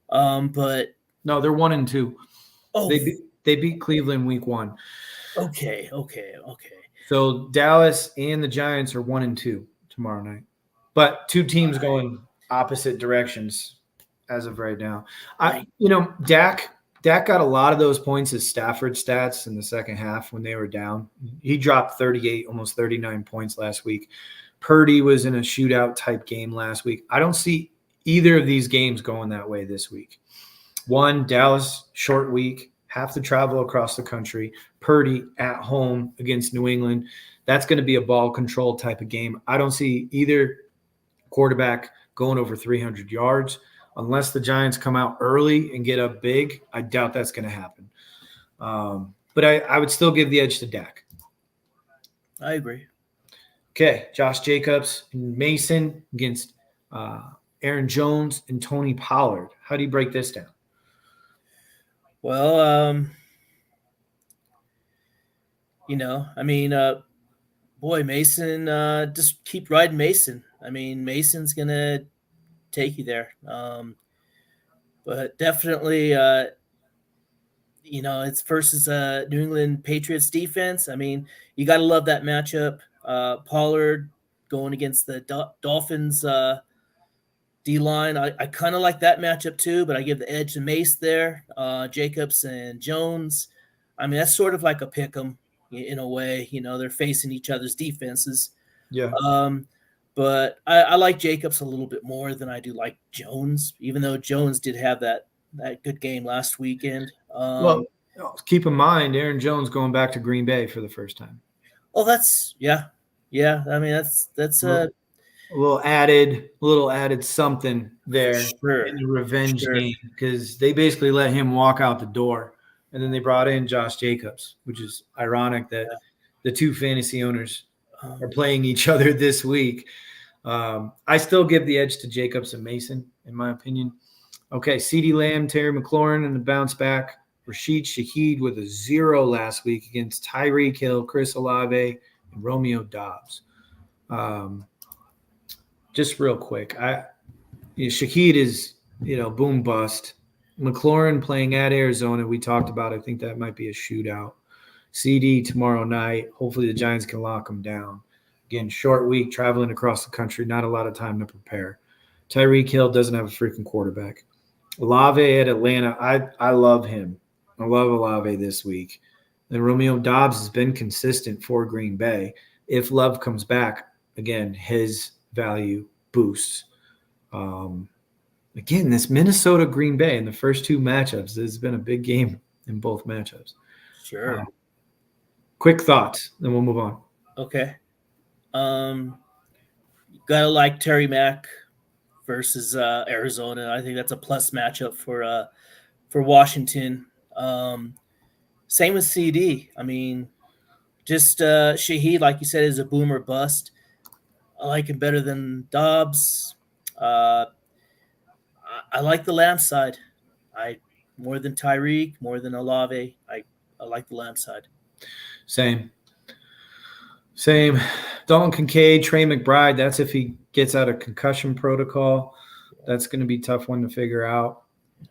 But no, they're 1-2. Oh, they beat Cleveland week 1. Okay. So Dallas and the Giants are 1-2 tomorrow night, but two teams going opposite directions as of right now. Dak got a lot of those points as Stafford stats in the second half when they were down. He dropped 38, almost 39 points last week. Purdy was in a shootout type game last week. I don't see either of these games going that way this week. One, Dallas, short week, have to travel across the country. Purdy at home against New England. That's going to be a ball control type of game. I don't see either quarterback going over 300 yards. Unless the Giants come out early and get up big, I doubt that's going to happen. But I would still give the edge to Dak. I agree. Okay, Josh Jacobs and Mason against Aaron Jones and Tony Pollard. How do you break this down? Well, Mason, just keep riding Mason. I mean, Mason's going to take you there. But definitely, it's versus New England Patriots defense. I mean, you got to love that matchup. Pollard going against the Dolphins D-line. I kind of like that matchup too, but I give the edge to Mace there. Jacobs and Jones. I mean, that's sort of like a pick 'em in a way. They're facing each other's defenses. Yeah. But I like Jacobs a little bit more than I do like Jones, even though Jones did have that good game last weekend. Well, keep in mind, Aaron Jones going back to Green Bay for the first time. Oh, that's yeah. I mean, that's a little added something there Sure. in the revenge Sure. game because they basically let him walk out the door, and then they brought in Josh Jacobs, which is ironic that the two fantasy owners are playing each other this week. I still give the edge to Jacobs and Mason, in my opinion. Okay, CeeDee Lamb, Terry McLaurin, and the bounce back. Rashid Shaheed with a 0 last week against Tyreek Hill, Chris Olave, and Romeo Dobbs. Just real quick, Shaheed is boom bust. McLaurin playing at Arizona. We talked about. I think that might be a shootout. CD tomorrow night. Hopefully the Giants can lock him down. Again, short week, traveling across the country, not a lot of time to prepare. Tyreek Hill doesn't have a freaking quarterback. Olave at Atlanta. I love him. I love Olave this week. And Romeo Dobbs has been consistent for Green Bay. If Love comes back, again, his value boosts. Again, this Minnesota Green Bay in the first two matchups, there's been a big game in both matchups. Sure. Quick thoughts, then we'll move on. Okay. Gotta like Terry Mack versus Arizona. I think that's a plus matchup for Washington. Same with CD. I mean, just Shaheed, like you said, is a boomer bust. I like him better than Dobbs. I like the Lamb side. More than Tyreek, more than Olave. I like the Lamb side. Same. Dalton Kincaid, Trey McBride. That's if he gets out of concussion protocol. That's going to be a tough one to figure out.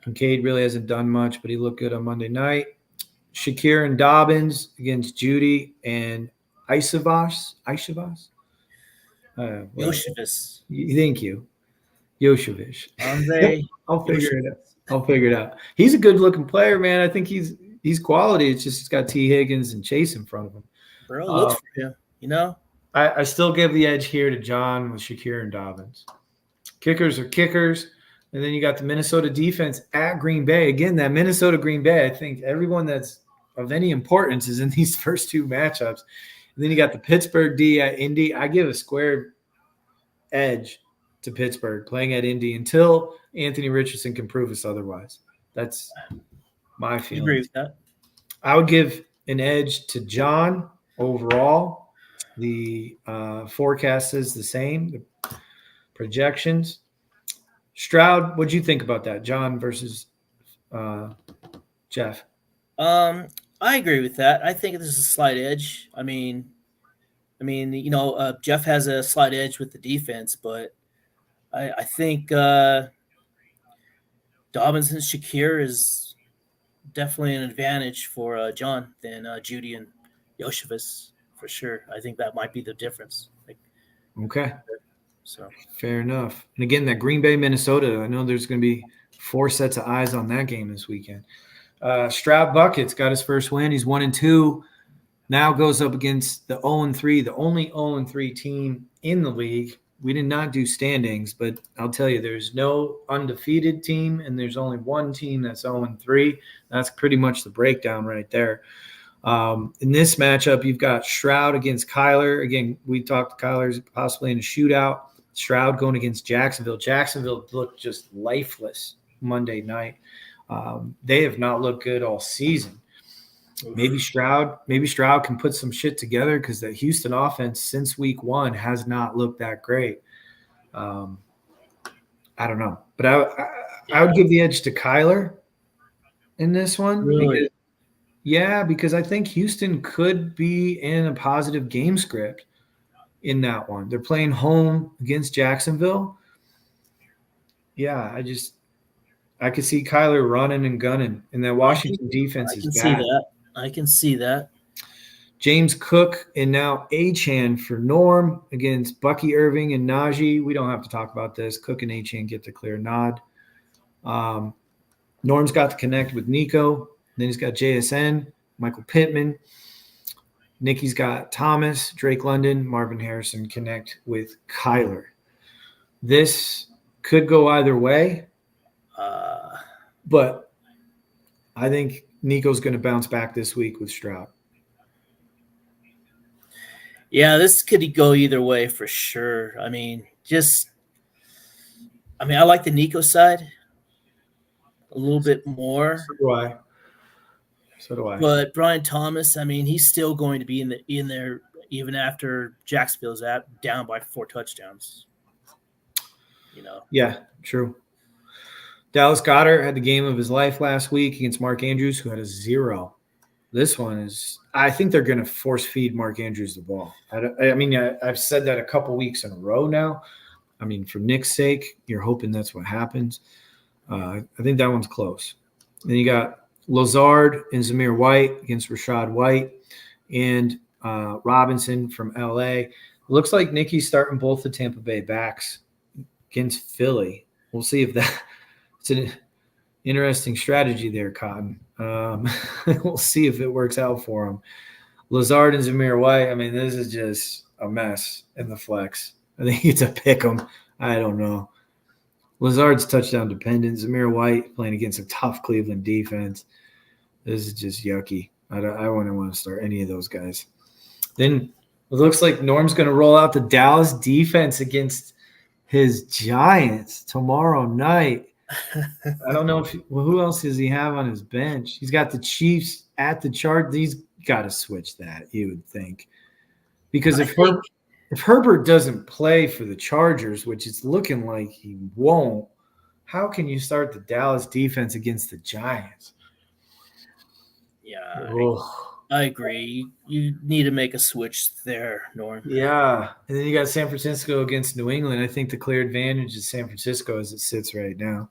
Kincaid really hasn't done much, but he looked good on Monday night. Shakir and Dobbins against Judy and Isavas. Yoshivas. Thank you. Yoshevich. Andre. I'll figure it out. He's a good-looking player, man. I think he's quality. It's just he's got T. Higgins and Chase in front of him. Bro, look for him, I still give the edge here to John with Shakir and Dobbins. Kickers are kickers. And then you got the Minnesota defense at Green Bay. Again, that Minnesota Green Bay, I think everyone that's of any importance is in these first two matchups. And then you got the Pittsburgh D at Indy. I give a square edge to Pittsburgh playing at Indy until Anthony Richardson can prove us otherwise. That's my feeling. Agree with that. I would give an edge to John overall. The forecast is the same. The projections. Stroud, what'd you think about that? John versus Jeff. I agree with that. I think this is a slight edge. I mean, Jeff has a slight edge with the defense, but I think Dobbins and Shakir is definitely an advantage for John than Judy and Yoshevas for sure. I think that might be the difference. Okay. So fair enough. And again, that Green Bay, Minnesota, I know there's going to be 4 sets of eyes on that game this weekend. Stroud Buckets got his first win. He's 1-2. Now goes up against the 0-3, the only 0-3 team in the league. We did not do standings, but I'll tell you, there's no undefeated team, and there's only one team that's 0-3. That's pretty much the breakdown right there. In this matchup, you've got Stroud against Kyler. Again, we talked to Kyler possibly in a shootout. Stroud going against Jacksonville. Jacksonville looked just lifeless Monday night. They have not looked good all season. Maybe Stroud can put some shit together because the Houston offense since week 1 has not looked that great. I don't know. But I would give the edge to Kyler in this one. Really? Because I think Houston could be in a positive game script in that one. They're playing home against Jacksonville. Yeah, I could see Kyler running and gunning, and that Washington defense is bad. I can see that. James Cook and now Achane for Norm against Bucky Irving and Najee. We don't have to talk about this. Cook and Achane get the clear nod. Norm's got to connect with Nico. Then he's got JSN, Michael Pittman. Nicky's got Thomas, Drake London, Marvin Harrison connect with Kyler. This could go either way, but I think Nico's going to bounce back this week with Stroud. Yeah, this could go either way for sure. I mean, just, I mean, I like the Nico side a little bit more, So do I. So do I. but Brian Thomas, I mean, he's still going to be in there even after Jacksonville's down by 4 touchdowns. You know. Yeah, true. Dallas Goedert had the game of his life last week against Mark Andrews, who had a 0. This one is – I think they're going to force feed Mark Andrews the ball. I mean, I've said that a couple weeks in a row now. I mean, for Nick's sake, you're hoping that's what happens. I think that one's close. Then you got Lazard and Zamir White against Rashad White and Robinson from L.A. It looks like Nicky's starting both the Tampa Bay backs against Philly. We'll see if that – it's an interesting strategy there, Cotton. We'll see if it works out for him. Lazard and Zamir White, I mean, this is just a mess in the flex. I think it's a pick 'em. I don't know. Lazard's touchdown dependent. Zamir White playing against a tough Cleveland defense. This is just yucky. I wouldn't want to start any of those guys. Then it looks like Norm's going to roll out the Dallas defense against his Giants tomorrow night. I don't know who else does he have on his bench? He's got the Chiefs at the chart. He's got to switch that, you would think. Because if Herbert doesn't play for the Chargers, which it's looking like he won't, how can you start the Dallas defense against the Giants? Yeah, I agree. You need to make a switch there, Norm. Yeah. And then you got San Francisco against New England. I think the clear advantage is San Francisco as it sits right now.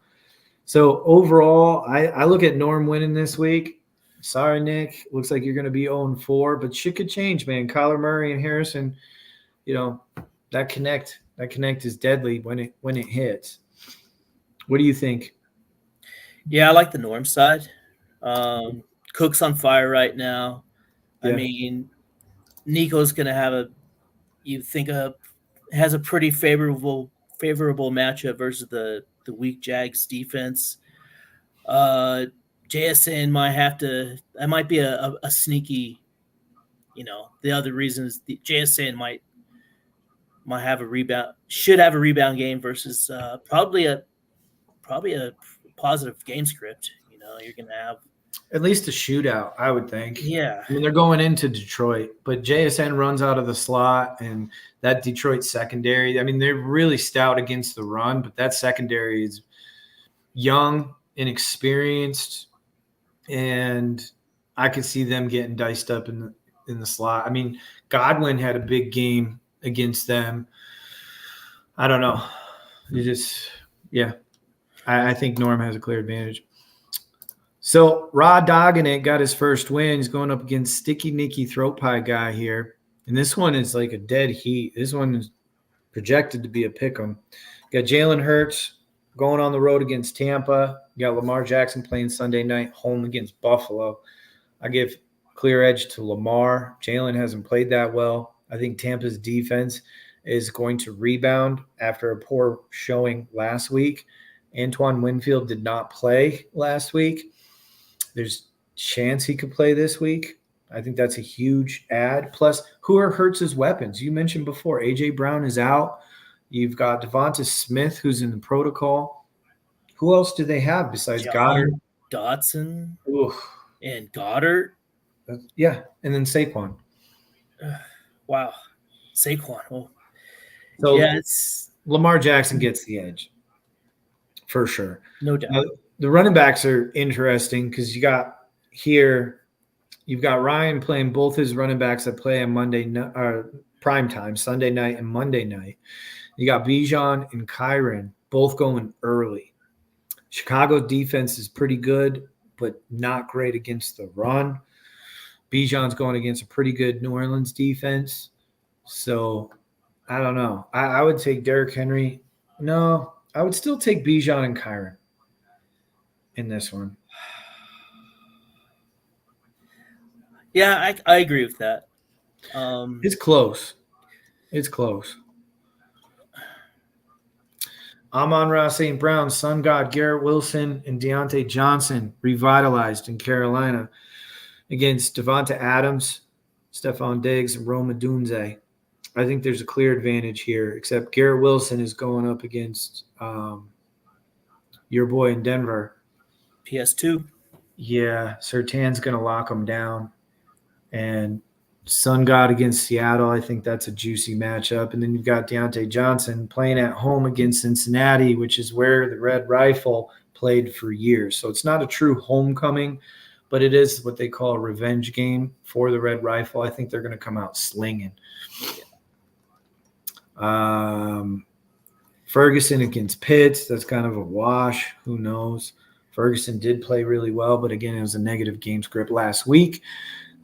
So overall, I look at Norm winning this week. Sorry, Nick. Looks like you're going to be 0-4, but shit could change, man. Kyler Murray and Harrison, you know, that connect is deadly when it hits. What do you think? Yeah, I like the Norm side. Cook's on fire right now. Yeah. I mean, Nico's going to have has a pretty favorable matchup versus the weak Jags defense. JSN might be a sneaky, you know, the other reason is the JSN might have a rebound, should have a rebound game versus probably a positive game script. You know, you're going to have at least a shootout, I would think. Yeah. I mean, they're going into Detroit, but JSN runs out of the slot, and that Detroit secondary, I mean, they're really stout against the run, but that secondary is young, inexperienced, and I could see them getting diced up in the slot. I mean, Godwin had a big game against them. I don't know. I think Norm has a clear advantage. So Rod Doggett got his first win. He's going up against Sticky Nicky Throat Pie guy here. And this one is like a dead heat. This one is projected to be a pick 'em. Got Jalen Hurts going on the road against Tampa. You got Lamar Jackson playing Sunday night home against Buffalo. I give clear edge to Lamar. Jalen hasn't played that well. I think Tampa's defense is going to rebound after a poor showing last week. Antoine Winfield did not play last week. There's chance he could play this week. I think that's a huge add. Plus, who are Hurts' weapons? You mentioned before, A.J. Brown is out. You've got Devonta Smith, who's in the protocol. Who else do they have besides Goddard? Dotson. Oof. And Goddard. Yeah, and then Saquon. Wow. Saquon. Oh. So yeah, it's Lamar Jackson gets the edge for sure. No doubt. Now, the running backs are interesting because you've got Ryan playing both his running backs that play on prime time, Sunday night and Monday night. You got Bijan and Kyren both going early. Chicago's defense is pretty good, but not great against the run. Bijan's going against a pretty good New Orleans defense. So I don't know. I would take Derrick Henry. No, I would still take Bijan and Kyren in this one. Yeah, I agree with that. It's close. It's close. Amon-Ra St. Brown, Sun God, Garrett Wilson, and Deontay Johnson revitalized in Carolina against Devonta Adams, Stephon Diggs, and Rome Odunze. I think there's a clear advantage here, except Garrett Wilson is going up against your boy in Denver. PS2. Yeah, Sertan's going to lock him down. And Sun God against Seattle, I think that's a juicy matchup. And then you've got Deontay Johnson playing at home against Cincinnati, which is where the Red Rifle played for years. So it's not a true homecoming, but it is what they call a revenge game for the Red Rifle. I think they're going to come out slinging. Ferguson against Pitts, that's kind of a wash. Who knows? Ferguson did play really well, but again, it was a negative game script last week.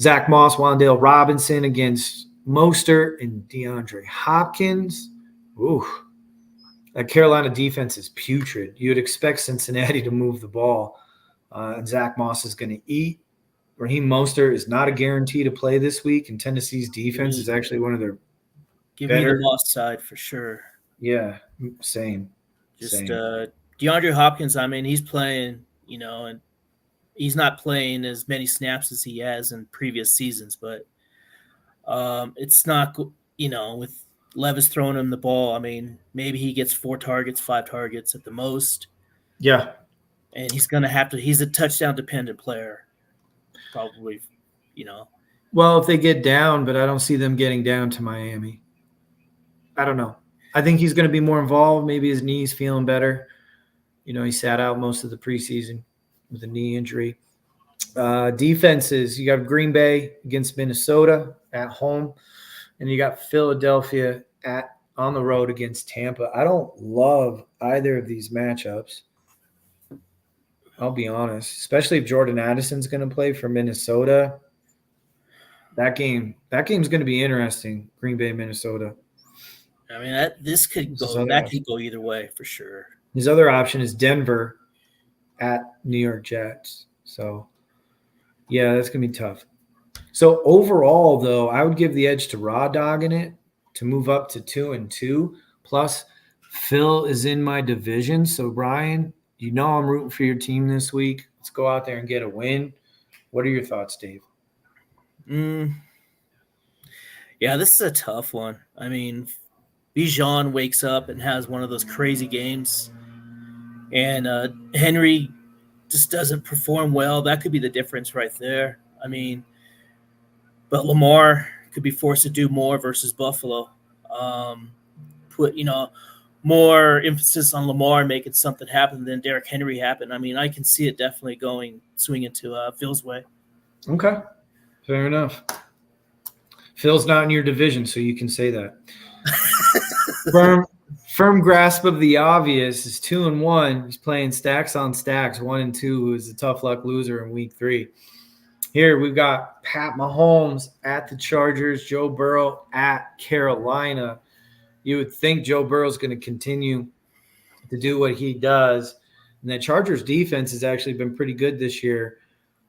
Zach Moss, Wan'Dale Robinson against Mostert and DeAndre Hopkins. Ooh, that Carolina defense is putrid. You would expect Cincinnati to move the ball, and Zach Moss is going to eat. Raheem Mostert is not a guarantee to play this week, and Tennessee's defense is actually one of their Give better. me the Moss side for sure. Yeah, same. Just Same. DeAndre Hopkins, I mean, he's playing, and he's not playing as many snaps as he has in previous seasons, but it's not, with Levis throwing him the ball. I mean, maybe he gets 4 targets, 5 targets at the most. Yeah. And he's going to have to – he's a touchdown-dependent player, probably, Well, if they get down, but I don't see them getting down to Miami. I don't know. I think he's going to be more involved. Maybe his knee's feeling better. He sat out most of the preseason with a knee injury. Defenses, you got Green Bay against Minnesota at home, and you got Philadelphia on the road against Tampa. I don't love either of these matchups. I'll be honest, especially if Jordan Addison's going to play for Minnesota. That game's going to be interesting. Green Bay, Minnesota. I mean, that could go either way for sure. His other option is Denver at New York Jets. So, yeah, that's going to be tough. So, overall, though, I would give the edge to Raw Dog in it to move up to 2-2. Plus, Phil is in my division. So, Brian, I'm rooting for your team this week. Let's go out there and get a win. What are your thoughts, Dave? Yeah, this is a tough one. I mean, Bijan wakes up and has one of those crazy games, and Henry just doesn't perform well. That could be the difference right there. I mean, but Lamar could be forced to do more versus Buffalo. Put more emphasis on Lamar making something happen than Derrick Henry happen. I mean, I can see it definitely swinging to Phil's way. Okay, fair enough. Phil's not in your division, so you can say that. Firm grasp of the obvious is 2-1. He's playing stacks on stacks, 1-2, who is a tough luck loser in week 3. Here we've got Pat Mahomes at the Chargers, Joe Burrow at Carolina. You would think Joe Burrow's going to continue to do what he does. And the Chargers defense has actually been pretty good this year.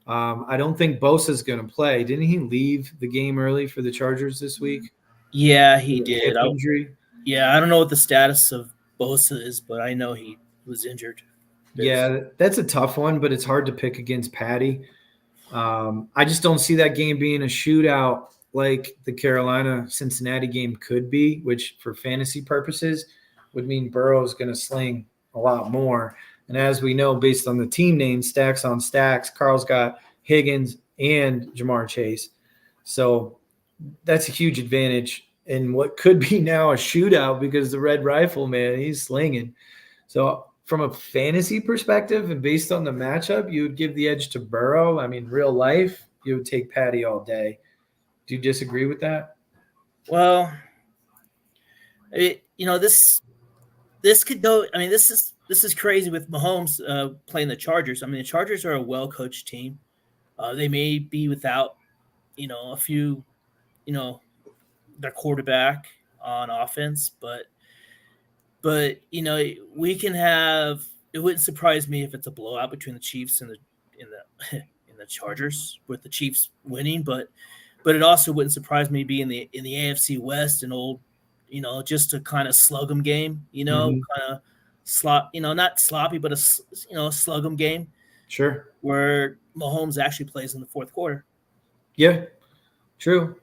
I don't think Bosa's going to play. Didn't he leave the game early for the Chargers this week? Yeah, he did. Hip injury. I don't know what the status of Bosa is, but I know he was injured. Yeah, that's a tough one, but it's hard to pick against Patty. I just don't see that game being a shootout like the Carolina-Cincinnati game could be, which for fantasy purposes would mean Burrow's going to sling a lot more. And as we know, based on the team name, stacks on stacks, Carl's got Higgins and Jamar Chase. So that's a huge advantage in what could be now a shootout because the Red Rifle, man, he's slinging. So from a fantasy perspective and based on the matchup, you would give the edge to Burrow. I mean, real life, you would take Patty all day. Do you disagree with that? Well, this could go. I mean, this is crazy with Mahomes playing the Chargers. I mean, the Chargers are a well-coached team. They may be without, a few, their quarterback on offense, but we can have. It wouldn't surprise me if it's a blowout between the Chiefs and the Chargers, with the Chiefs winning, but it also wouldn't surprise me being in the AFC West an old, just a kind of slug 'em game, kind of not sloppy, but a slug 'em game. Sure. Where Mahomes actually plays in the fourth quarter. Yeah, true.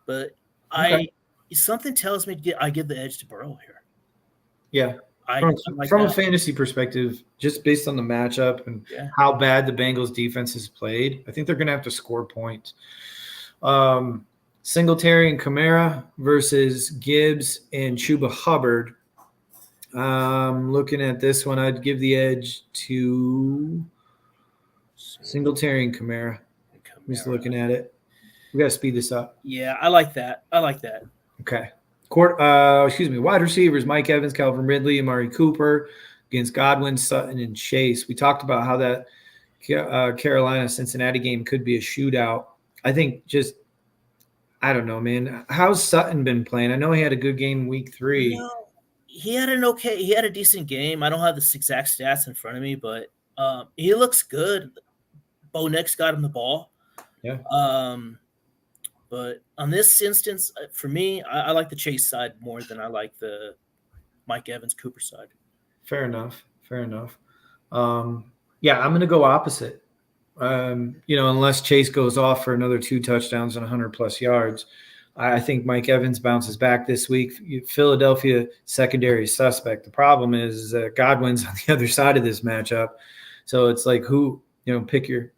But Something tells me I give the edge to Burrow here. Yeah. I like From a that. fantasy perspective, just based on the matchup and how bad the Bengals defense has played, I think they're going to have to score points. Singletary and Kamara versus Gibbs and Chuba Hubbard. Looking at this one, I'd give the edge to Singletary and Kamara. I'm just looking at it. We got to speed this up. Yeah, I like that. Okay. Wide receivers, Mike Evans, Calvin Ridley, Amari Cooper against Godwin, Sutton, and Chase. We talked about how that Carolina-Cincinnati game could be a shootout. I think I don't know, man. How's Sutton been playing? I know he had a good game week 3. He had a decent game. I don't have the exact stats in front of me, but he looks good. Bo Nix got him the ball. Yeah. But on this instance, for me, I like the Chase side more than I like the Mike Evans Cooper side. Fair enough. Yeah, I'm going to go opposite. Unless Chase goes off for another 2 touchdowns and 100+ yards, I think Mike Evans bounces back this week. Philadelphia secondary suspect. The problem is Godwin's on the other side of this matchup, so it's like pick your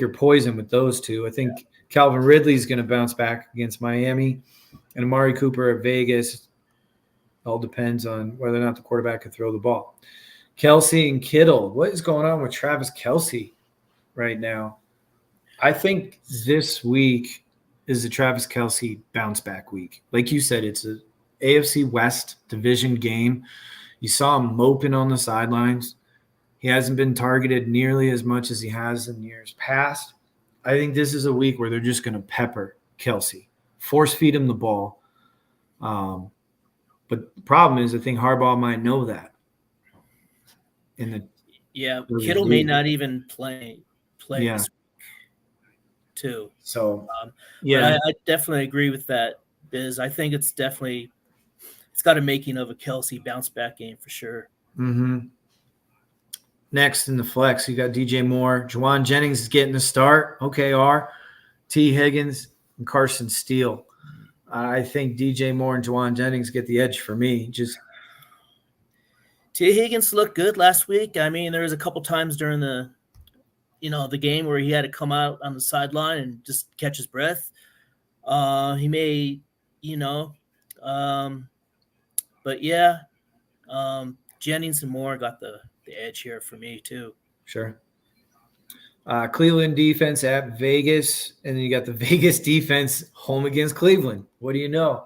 poison with those two. I think Calvin Ridley's going to bounce back against Miami, and Amari Cooper at Vegas. All depends on whether or not the quarterback can throw the ball. Kelsey and Kittle. What is going on with Travis Kelsey right now? I think this week is the Travis Kelsey bounce back week. Like you said, it's a AFC West division game. You saw him moping on the sidelines. He hasn't been targeted nearly as much as he has in years past. I think this is a week where they're just going to pepper Kelsey, force feed him the ball. But the problem is I think Harbaugh might know that. Kittle may not even play this week too. So, I definitely agree with that, Biz. I think it's got a making of a Kelsey bounce back game for sure. Mm-hmm. Next in the flex, you got DJ Moore. Juwan Jennings is getting the start. OKR, T. Higgins, and Carson Steele. I think DJ Moore and Juwan Jennings get the edge for me. T. Higgins looked good last week. I mean, there was a couple times during the game where he had to come out on the sideline and just catch his breath. He may, but yeah, Jennings and Moore got the edge here for me too. Sure. Cleveland defense at Vegas, and then you got the Vegas defense home against Cleveland. What do you know?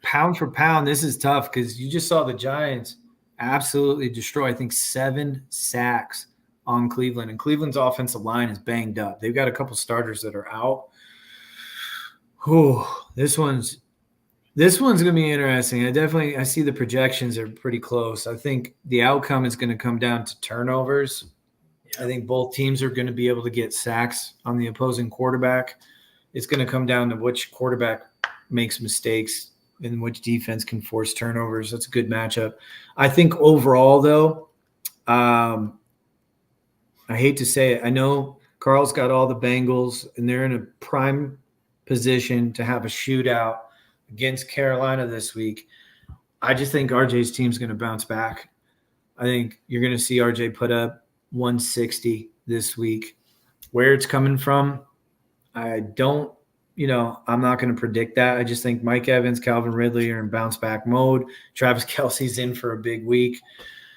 Pound for pound, this is tough because you just saw the Giants absolutely destroy, I think, 7 sacks on Cleveland, and Cleveland's offensive line is banged up. They've got a couple starters that are out. This one's going to be interesting. I see the projections are pretty close. I think the outcome is going to come down to turnovers. I think both teams are going to be able to get sacks on the opposing quarterback. It's going to come down to which quarterback makes mistakes and which defense can force turnovers. That's a good matchup. I think overall, though, I hate to say it. I know Carl's got all the Bengals, and they're in a prime position to have a shootout against Carolina this week. I just think RJ's team's going to bounce back. I think you're going to see RJ put up 160 this week. Where it's coming from, I'm not going to predict that. I just think Mike Evans, Calvin Ridley are in bounce back mode. Travis Kelsey's in for a big week,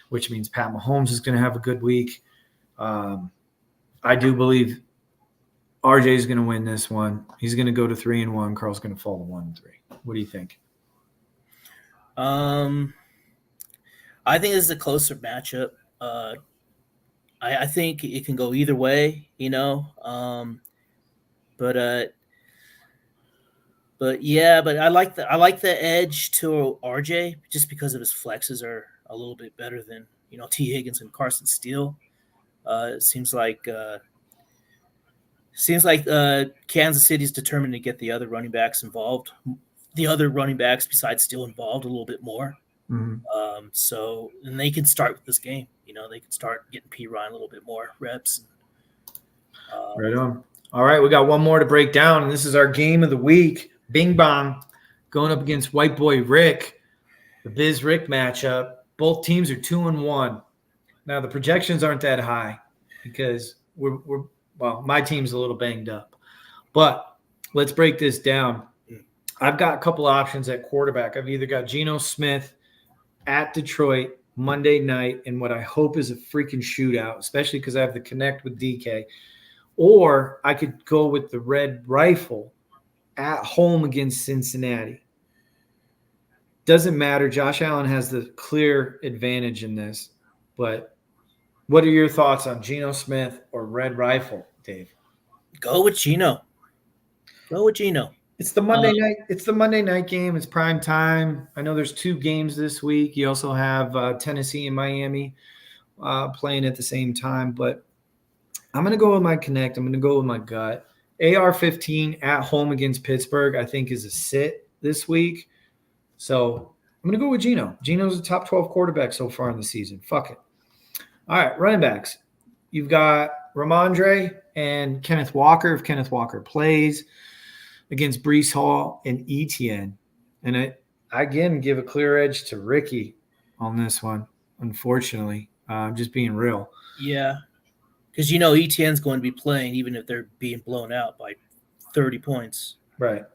which means Pat Mahomes is going to have a good week. I do believe RJ is going to win this one. He's going to go to 3-1. Carl's going to fall to 1-3. What do you think? I think this is a closer matchup. I think it can go either way, but I like the edge to RJ just because of his flexes are a little bit better than T. Higgins and Carson Steele. It seems like Kansas City's determined to get the other running backs involved. The other running backs besides Steele involved a little bit more. Mm-hmm. And they can start with this game. They can start getting P. Ryan a little bit more reps. Right on. All right, we got one more to break down, and this is our game of the week. Bing Bong going up against White Boy Rick, the Biz Rick matchup. Both teams are 2-1. Now the projections aren't that high because my team's a little banged up. But let's break this down. I've got a couple options at quarterback. I've either got Geno Smith at Detroit Monday night in what I hope is a freaking shootout, especially because I have the connect with DK. Or I could go with the Red Rifle at home against Cincinnati. Doesn't matter. Josh Allen has the clear advantage in this. But what are your thoughts on Geno Smith or Red Rifle, Dave? Go with Geno. It's the Monday night. It's the Monday night game. It's prime time. I know there's 2 games this week. You also have Tennessee and Miami playing at the same time. But I'm going to go with my connect. I'm going to go with my gut. AR-15 at home against Pittsburgh, I think, is a sit this week. So I'm going to go with Geno. Geno's a top 12 quarterback so far in the season. Fuck it. All right, running backs. You've got Ramondre and Kenneth Walker, if Kenneth Walker plays, against Breece Hall and Etienne. And I again give a clear edge to Ricky on this one, unfortunately. I'm just being real. Yeah, because Etienne's going to be playing even if they're being blown out by 30 points. Right.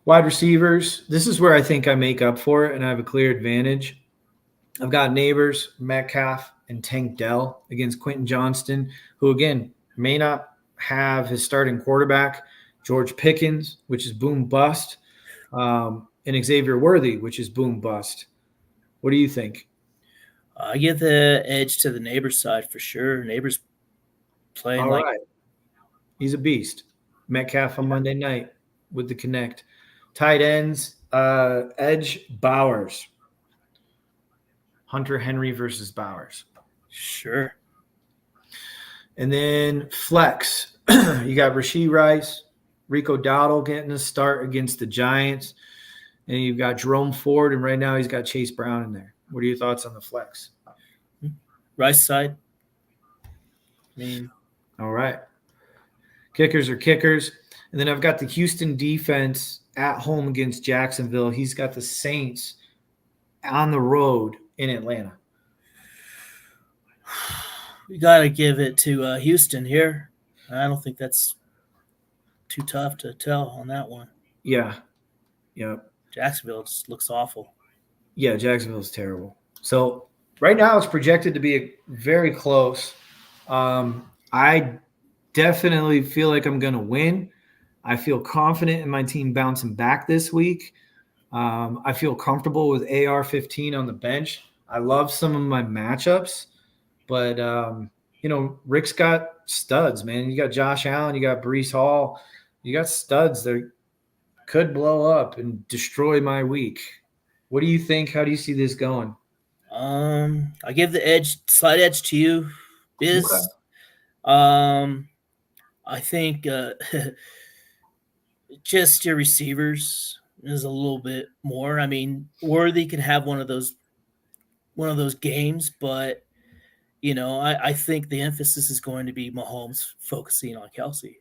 Wide receivers, this is where I think I make up for it, and I have a clear advantage. I've got Neighbors, Metcalf, and Tank Dell against Quentin Johnston, who, again, may not have his starting quarterback, George Pickens, which is boom bust, and Xavier Worthy, which is boom bust. What do you think? I give the edge to the Neighbors side for sure. Neighbors playing All right. He's a beast. Metcalf on Monday night with the connect. Tight ends, edge Bowers. Hunter Henry versus Bowers. Sure. And then flex. You got Rashee Rice, Rico Dowdle getting a start against the Giants. And you've got Jerome Ford, and right now he's got Chase Brown in there. What are your thoughts on the flex? Rice side. All right. Kickers are kickers. And then I've got the Houston defense at home against Jacksonville. He's got the Saints on the road in Atlanta. We got to give it to Houston here. I don't think that's too tough to tell on that one. Yeah. Jacksonville just looks awful. Yeah, Jacksonville's terrible. So right now it's projected to be very close. I definitely feel like I'm going to win. I feel confident in my team bouncing back this week. I feel comfortable with AR-15 on the bench. I love some of my matchups, but Rick's got studs, man. You got Josh Allen, you got Breece Hall, you got studs that could blow up and destroy my week. What do you think? How do you see this going? I give the slight edge to you, Biz. Okay. I think just your receivers is a little bit more. I mean, Worthy can have one of those games, but I think the emphasis is going to be Mahomes focusing on Kelsey.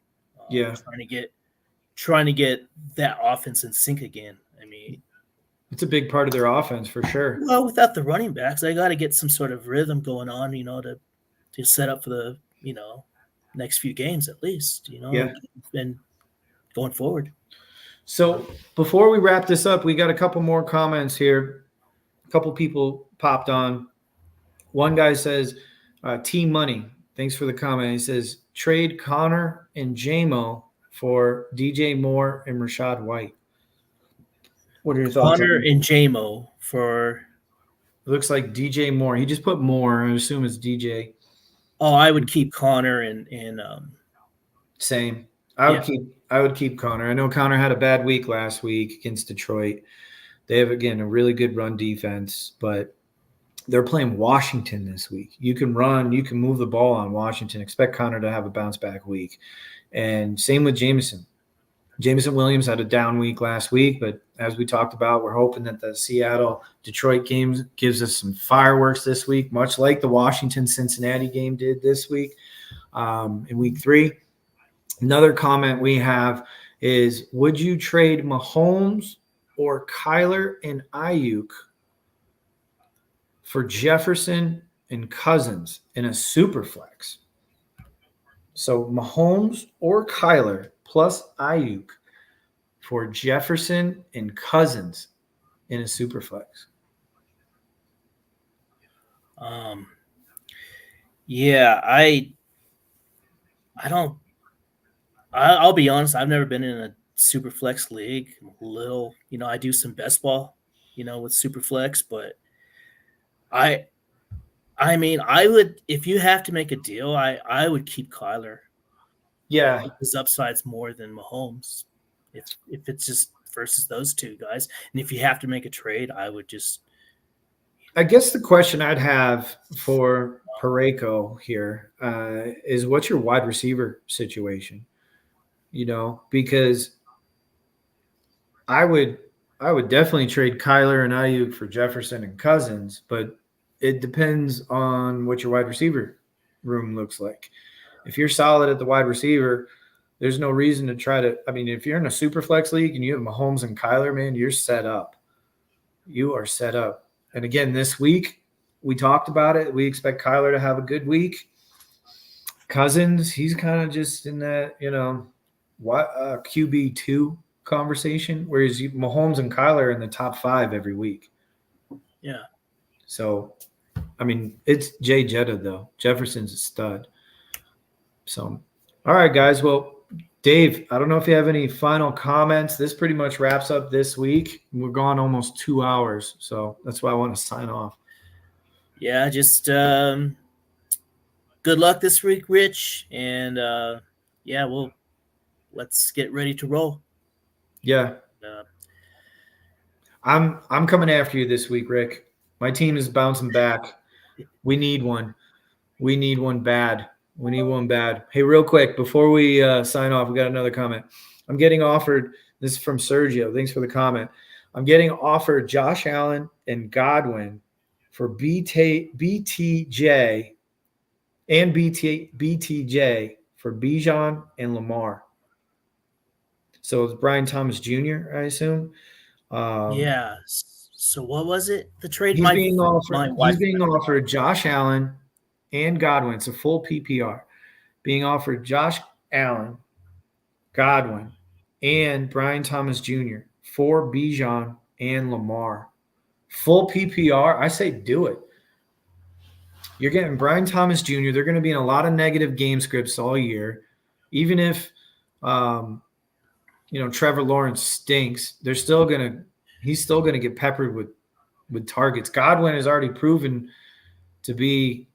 Trying to get that offense in sync again. I mean, it's a big part of their offense for sure. Well, without the running backs, I got to get some sort of rhythm going on, to set up for the next few games at least, and going forward. So before we wrap this up, we got a couple more comments here. A couple people popped on. One guy says, Team Money, thanks for the comment. He says, trade Connor and JMO for DJ Moore and Rashad White. What are your thoughts? Connor and JMO for... It looks like DJ Moore. He just put Moore. I assume it's DJ. Oh, I would keep Connor and Same. I would keep Connor. I know Connor had a bad week last week against Detroit. They have, again, a really good run defense, but they're playing Washington this week. You can run, you can move the ball on Washington. Expect Connor to have a bounce-back week. And same with Jameson. Jameson Williams had a down week last week, but as we talked about, we're hoping that the Seattle-Detroit game gives us some fireworks this week, much like the Washington-Cincinnati game did this week in week 3. Another comment we have is, would you trade Mahomes or Kyler and Ayuk for Jefferson and Cousins in a super flex? So Mahomes or Kyler plus Ayuk for Jefferson and Cousins in a super flex. Yeah, I don't. I'll be honest. I've never been in a super flex league. I'm a little, I do some best ball, with super flex, but I, I mean, I would if you have to make a deal, I would keep Kyler. I Yeah, think his upside's more than Mahomes. If it's just versus those two guys, and if you have to make a trade, I would just I guess the question I'd have for Pareko here is, what's your wide receiver situation? Because I would definitely trade Kyler and Ayuk for Jefferson and Cousins, but it depends on what your wide receiver room looks like. If you're solid at the wide receiver, there's no reason to try to. I mean, if you're in a super flex league and you have Mahomes and Kyler, man, you're set up. You are set up. And again, this week we talked about it. We expect Kyler to have a good week. Cousins, he's kind of just in that, QB2 conversation, whereas Mahomes and Kyler are in the top 5 every week. yeah. So, I mean, it's Jay Jetta though. Jefferson's a stud. So, all right, guys. Well, Dave, I don't know if you have any final comments. This pretty much wraps up this week. We're gone almost 2 hours, so that's why I want to sign off. Yeah, just good luck this week, Rich, and yeah, let's get ready to roll. Yeah. Uh, I'm coming after you this week, Rick. My team is bouncing back. We need one. We need one bad. We need one bad. Hey, real quick, before we sign off, we got another comment. I'm getting offered, this is from Sergio. Thanks for the comment. I'm getting offered Josh Allen and Godwin for BTJ and BTJ for Bijan and Lamar. So it's Brian Thomas Jr., I assume. yeah. So what was it? The trade He's being wife. offered Josh Allen and Godwin. It's a full PPR. Being offered Josh Allen, Godwin, and Brian Thomas Jr. for Bijan and Lamar. Full PPR. I say do it. You're getting Brian Thomas Jr. They're going to be in a lot of negative game scripts all year. Even if Trevor Lawrence stinks, he's still gonna get peppered with targets. Godwin has already proven to be,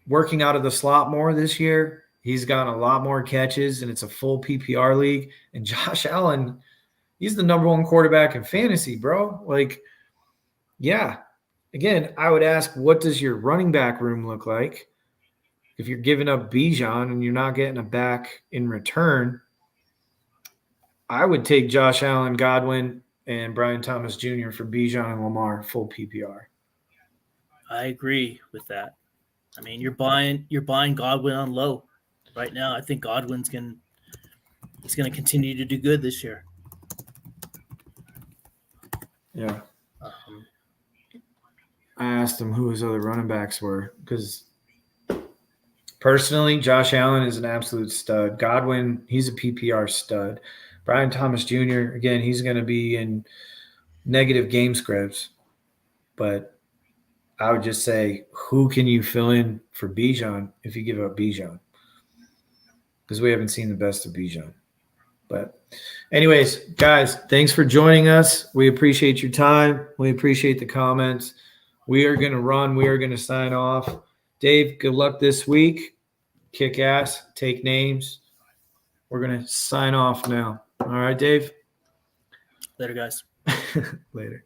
working out of the slot more this year. He's gotten a lot more catches, and it's a full PPR league. And Josh Allen, he's the number 1 quarterback in fantasy, bro. Like, yeah. Again, I would ask, what does your running back room look like? If you're giving up Bijan and you're not getting a back in return, I would take Josh Allen, Godwin, and Brian Thomas Jr. for Bijan and Lamar, full PPR. I agree with that. I mean, you're buying Godwin on low right now. I think Godwin's gonna continue to do good this year. Yeah. I asked him who his other running backs were because personally, Josh Allen is an absolute stud. Godwin, he's a PPR stud. Brian Thomas Jr., again, he's going to be in negative game scripts. But I would just say, who can you fill in for Bijan if you give up Bijan? Because we haven't seen the best of Bijan. But anyways, guys, thanks for joining us. We appreciate your time. We appreciate the comments. We are going to run. We are going to sign off. Dave, good luck this week. Kick ass. Take names. We're going to sign off now. All right, Dave? Later, guys. Later.